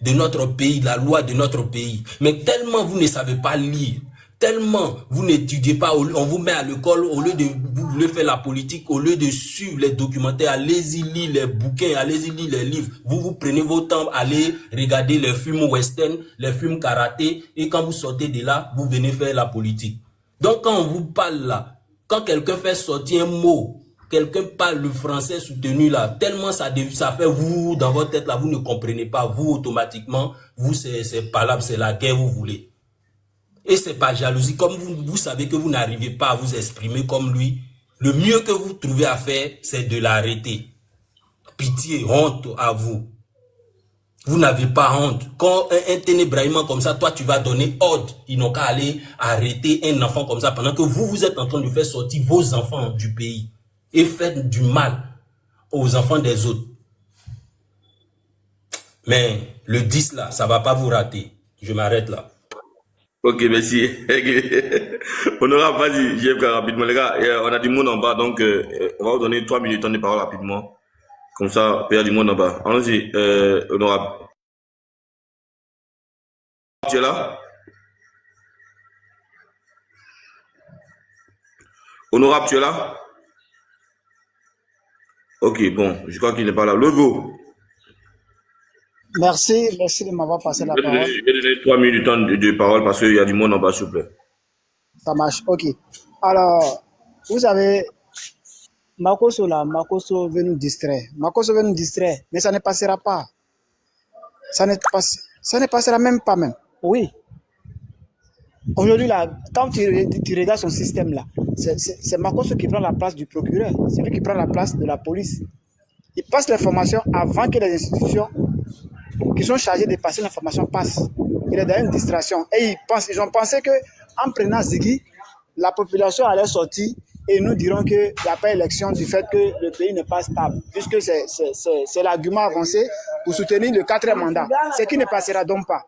de notre pays, la loi de notre pays. Mais tellement vous ne savez pas lire, tellement vous n'étudiez pas, on vous met à l'école, au lieu de vous voulez faire la politique, au lieu de suivre les documentaires, allez-y lire les bouquins, allez-y lire les livres, vous prenez vos temps, allez regarder les films western, les films karaté, et quand vous sortez de là, vous venez faire la politique. Donc quand on vous parle là, quand quelqu'un fait sortir un mot, quelqu'un parle le français soutenu là, tellement ça fait vous, dans votre tête là, vous ne comprenez pas, vous automatiquement, vous c'est pas là, c'est la guerre, vous voulez. Et c'est pas jalousie, comme vous savez que vous n'arrivez pas à vous exprimer comme lui, le mieux que vous trouvez à faire, c'est de l'arrêter. Pitié, honte à vous. Vous n'avez pas honte. Quand un ténébraillement comme ça, toi tu vas donner ordre, ils n'ont qu'à aller arrêter un enfant comme ça, pendant que vous êtes en train de faire sortir vos enfants du pays. Et faites du mal aux enfants des autres. Mais le 10 là, ça va pas vous rater. Je m'arrête là. Ok, merci. Honorable, vas-y, JFK rapidement. Les gars, on a du monde en bas, donc on va vous donner 3 minutes de parole rapidement. Comme ça, il y a du monde en bas. Allons-y, Honorable. Tu es là? Honorable, tu es là? Ok, bon, je crois qu'il n'est pas là. Logo. Merci de m'avoir passé la parole. Je vais donner 3 minutes de parole parce qu'il y a du monde en bas, s'il vous plaît. Ça marche, ok. Alors, vous savez, Makoso veut nous distraire. Makoso veut nous distraire, mais ça ne passera pas. Ça ne passera même pas même. Oui. Aujourd'hui, là, quand tu regardes son système là, c'est Makoso qui prend la place du procureur. C'est lui qui prend la place de la police. Il passe l'information avant que les institutions qui sont chargés de passer l'information passent. Il est dans une distraction. Et ils ont pensé qu'en prenant Ziggy, la population allait sortir et nous dirons qu'il n'y a pas élection du fait que le pays n'est pas stable, puisque c'est l'argument avancé pour soutenir le 4e mandat, ce qui ne passera donc pas.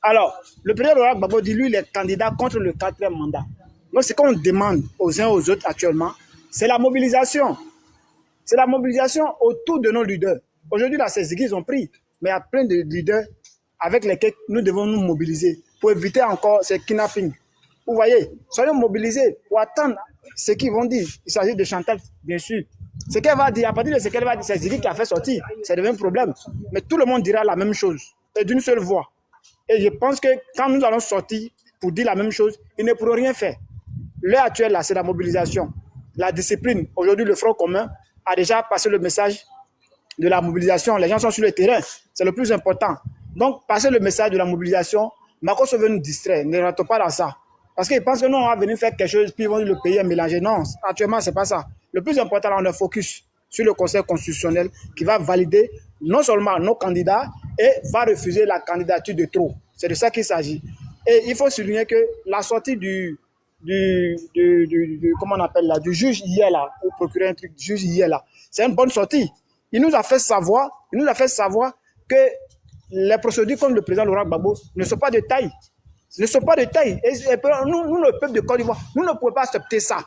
Alors, le président Laurent Gbagbo dit, lui, il est candidat contre le 4e mandat. Donc, ce qu'on demande aux uns aux autres actuellement, c'est la mobilisation. C'est la mobilisation autour de nos leaders. Aujourd'hui, là, c'est Ziggy, ils ont pris. Mais il y a plein de leaders avec lesquels nous devons nous mobiliser pour éviter encore ces kidnappings. Vous voyez, soyons mobilisés pour attendre ce qu'ils vont dire. Il s'agit de chantage, bien sûr. Ce qu'elle va dire, à partir de ce qu'elle va dire, c'est Ziggy qui a fait sortir. Ça devient un problème. Mais tout le monde dira la même chose. Et d'une seule voix. Et je pense que quand nous allons sortir pour dire la même chose, ils ne pourront rien faire. L'heure actuelle, là, c'est la mobilisation. La discipline. Aujourd'hui, le Front commun a déjà passé le message de la mobilisation. Les gens sont sur le terrain. C'est le plus important. Donc, passer le message de la mobilisation, Makosso veut nous distraire. Ne ratons pas dans ça. Parce qu'ils pensent que nous, on va venir faire quelque chose, puis ils vont le pays mélanger. Non, actuellement, ce n'est pas ça. Le plus important, là, on est focus sur le Conseil constitutionnel qui va valider non seulement nos candidats et va refuser la candidature de trop. C'est de ça qu'il s'agit. Et il faut souligner que la sortie comment on appelle là, du juge hier là, ou procureur un truc, du juge hier là, c'est une bonne sortie. Il nous a fait savoir que les procédures comme le président Laurent Gbagbo ne sont pas de taille. Ne sont pas de taille. Et nous, le peuple de Côte d'Ivoire, nous ne pouvons pas accepter ça.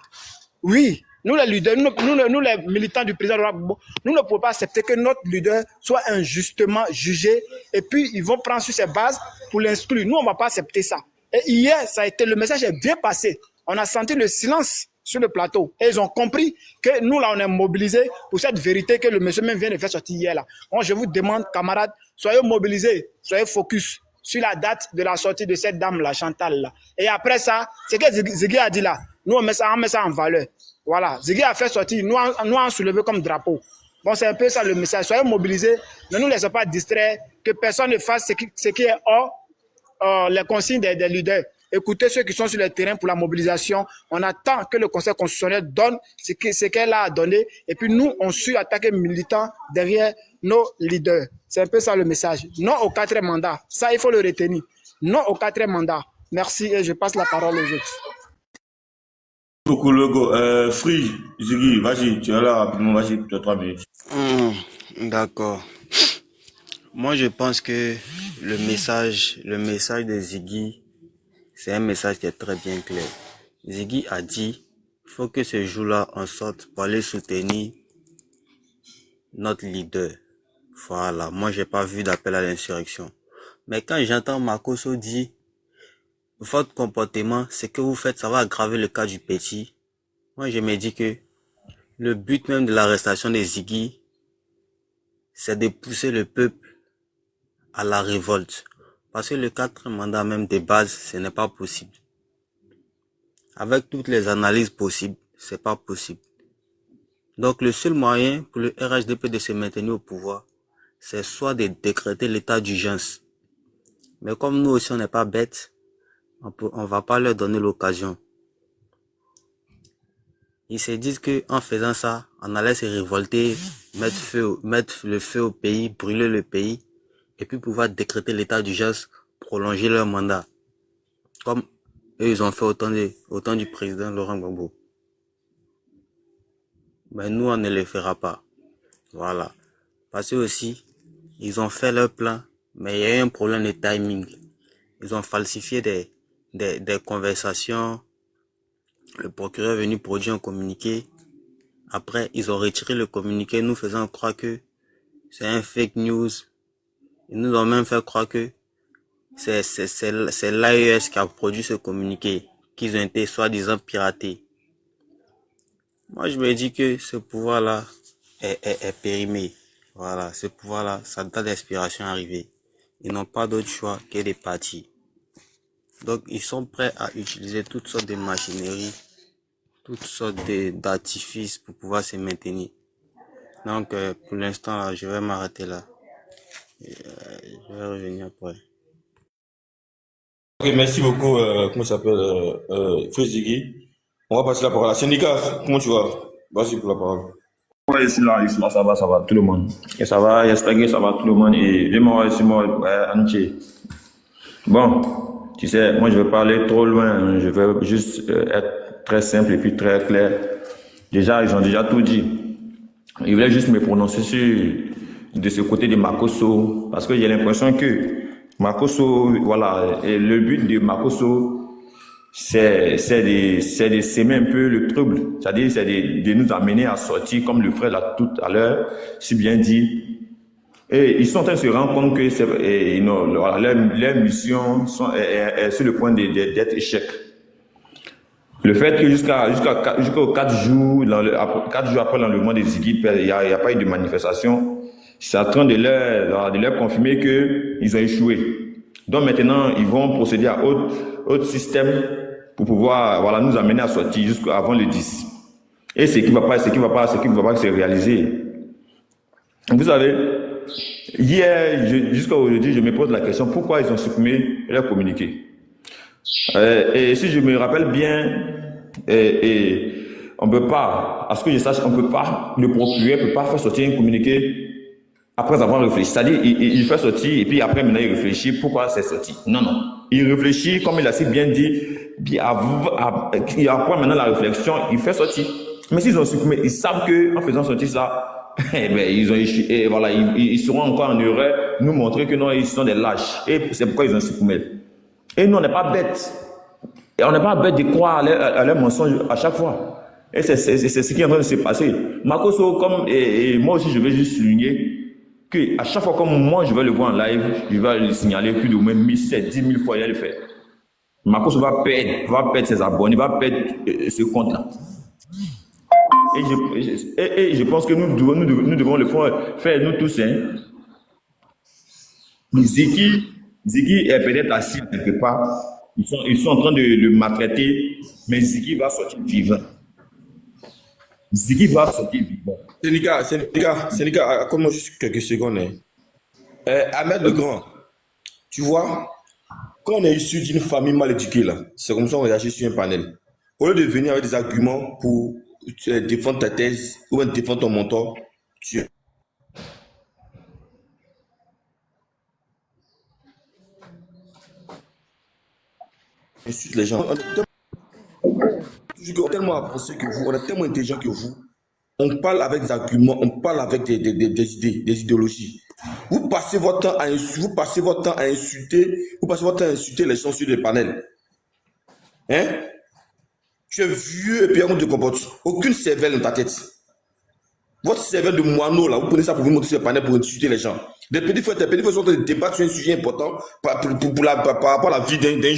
Oui, nous les leaders, nous les militants du président Laurent Gbagbo, nous ne pouvons pas accepter que notre leader soit injustement jugé et puis ils vont prendre sur ses bases pour l'inclure. Nous, on ne va pas accepter ça. Et hier, le message est bien passé. On a senti le silence sur le plateau. Et ils ont compris que nous, là, on est mobilisés pour cette vérité que le monsieur même vient de faire sortir hier, là. Moi, je vous demande, camarades, soyez mobilisés, soyez focus sur la date de la sortie de cette dame-là, Chantal, là. Et après ça, c'est que Ziggy a dit là, nous, on met ça en valeur. Voilà. Ziggy a fait sortir, nous, on soulevé comme drapeau. Bon, c'est un peu ça le message. Soyez mobilisés, ne nous laissez pas distraire, que personne ne fasse ce qui est hors les consignes des leaders. Écoutez ceux qui sont sur le terrain pour la mobilisation. On attend que le Conseil constitutionnel donne ce qu'elle a donné. Et puis nous, on suit attaquer militants derrière nos leaders. C'est un peu ça le message. Non au 4e mandat. Ça, il faut le retenir. Non au 4e mandat. Merci et je passe la parole aux autres. Beaucoup logo. Free, Ziggy, vas-y, tu es là rapidement, vas-y, tu as 3 minutes. D'accord. Moi, je pense que le message de Ziggy, c'est un message qui est très bien clair. Ziggy a dit, il faut que ce jour-là, on sorte pour aller soutenir notre leader. Voilà. Moi, j'ai pas vu d'appel à l'insurrection. Mais quand j'entends Makosso dire, votre comportement, ce que vous faites, ça va aggraver le cas du petit. Moi, je me dis que le but même de l'arrestation de Ziggy, c'est de pousser le peuple à la révolte. Parce que le 4e mandat même de base, ce n'est pas possible. Avec toutes les analyses possibles, c'est pas possible. Donc le seul moyen pour le RHDP de se maintenir au pouvoir, c'est soit de décréter l'état d'urgence. Mais comme nous aussi on n'est pas bêtes, on va pas leur donner l'occasion. Ils se disent que en faisant ça, on allait se révolter, mettre le feu au pays, brûler le pays. Et puis pouvoir décréter l'état d'urgence, prolonger leur mandat. Comme eux, ils ont fait autant du président Laurent Gbagbo. Mais nous, on ne le fera pas. Voilà. Parce que aussi, ils ont fait leur plan, mais il y a eu un problème de timing. Ils ont falsifié des conversations. Le procureur est venu produire un communiqué. Après, ils ont retiré le communiqué, nous faisant croire que c'est un fake news. Ils nous ont même fait croire que c'est l'AES qui a produit ce communiqué, qu'ils ont été soi-disant piratés. Moi, je me dis que ce pouvoir-là est périmé. Voilà, ce pouvoir-là, sa date d'expiration est arrivée. Ils n'ont pas d'autre choix que de partir. Donc, ils sont prêts à utiliser toutes sortes de machineries, toutes sortes d'artifices pour pouvoir se maintenir. Donc, pour l'instant, là, je vais m'arrêter là. Je vais revenir après. Ok, merci beaucoup, comment ça s'appelle, Ziggy. On va passer la parole à Syndicat. Comment tu vas? Vas-y pour la parole. Ouais, ici là, ça va, tout le monde. Et ça va, j'espère que ça va tout le monde. Et vraiment, ici, moi, entier. Bon, tu sais, moi, je vais parler trop loin. Je vais juste être très simple et puis très clair. Déjà, ils ont déjà tout dit. Ils voulaient juste me prononcer de ce côté de Makosso, parce que j'ai l'impression que Makosso, voilà, et le but de Makosso, c'est de s'aimer un peu le trouble, c'est-à-dire c'est de nous amener à sortir, comme le frère l'a tout à l'heure si bien dit. Et ils sont en train de se rendre compte que leur mission est sur le point d'être échec. Le fait que jusqu'aux 4 jours, 4 jours après l'enlèvement des Ziggy, il n'y a pas eu de manifestation, c'est en train de leur confirmer qu'ils ont échoué. Donc maintenant, ils vont procéder à autre système pour pouvoir nous amener à sortir jusqu'avant le 10. Et ce qui ne va pas se réaliser. Vous savez, hier, jusqu'à aujourd'hui, je me pose la question, pourquoi ils ont supprimé leur communiqué? Et si je me rappelle bien, on peut pas, à ce que je sache, on peut pas, le procureur peut pas faire sortir un communiqué après avoir réfléchi. C'est-à-dire, il fait sortir et puis après, maintenant, il réfléchit pourquoi c'est sorti. Non. Il réfléchit, comme il a si bien dit, puis après maintenant la réflexion, il fait sortir. Mais s'ils ont supprimé, ils savent que en faisant sortir ça, ils ont échoué, et voilà, ils seront encore en erreur, nous montrer que non, ils sont des lâches. Et c'est pourquoi ils ont supprimé. Et nous, on n'est pas bêtes. Et on n'est pas bêtes de croire à leur mensonge à chaque fois. Et c'est ce qui est en train de se passer. Makoso, comme, et moi aussi, je vais juste souligner que à chaque fois comme moi, je vais le voir en live, je vais le signaler plus de même 1000, 10 000 fois, il va le faire. Makoso va perdre ses abonnés, va perdre ce compte-là. Et je pense que nous devons le faire nous tous. Hein. Ziggy est peut-être assis quelque part. Ils sont en train de le maltraiter, mais Ziggy va sortir vivant. Ziggy va sortir vivant. Sénégal, accorde-moi juste quelques secondes. Ahmed le Grand, tu vois, quand on est issu d'une famille mal éduquée, là, c'est comme ça qu'on réagit sur un panel. Au lieu de venir avec des arguments pour défendre ta thèse ou même défendre ton mentor, tu insultes les gens. On est tellement avancé que vous, on est tellement intelligent que vous. On parle avec des arguments, on parle avec des idées, des idéologies. Vous passez votre temps à insulter les gens sur les panels. Hein? Tu es vieux et puis on te comporte. Aucune cervelle dans ta tête. Votre cervelle de moineau là, vous prenez ça pour vous monter sur les panels pour insulter les gens. Des petits frères sont en train de débattre sur un sujet important par rapport à la vie d'un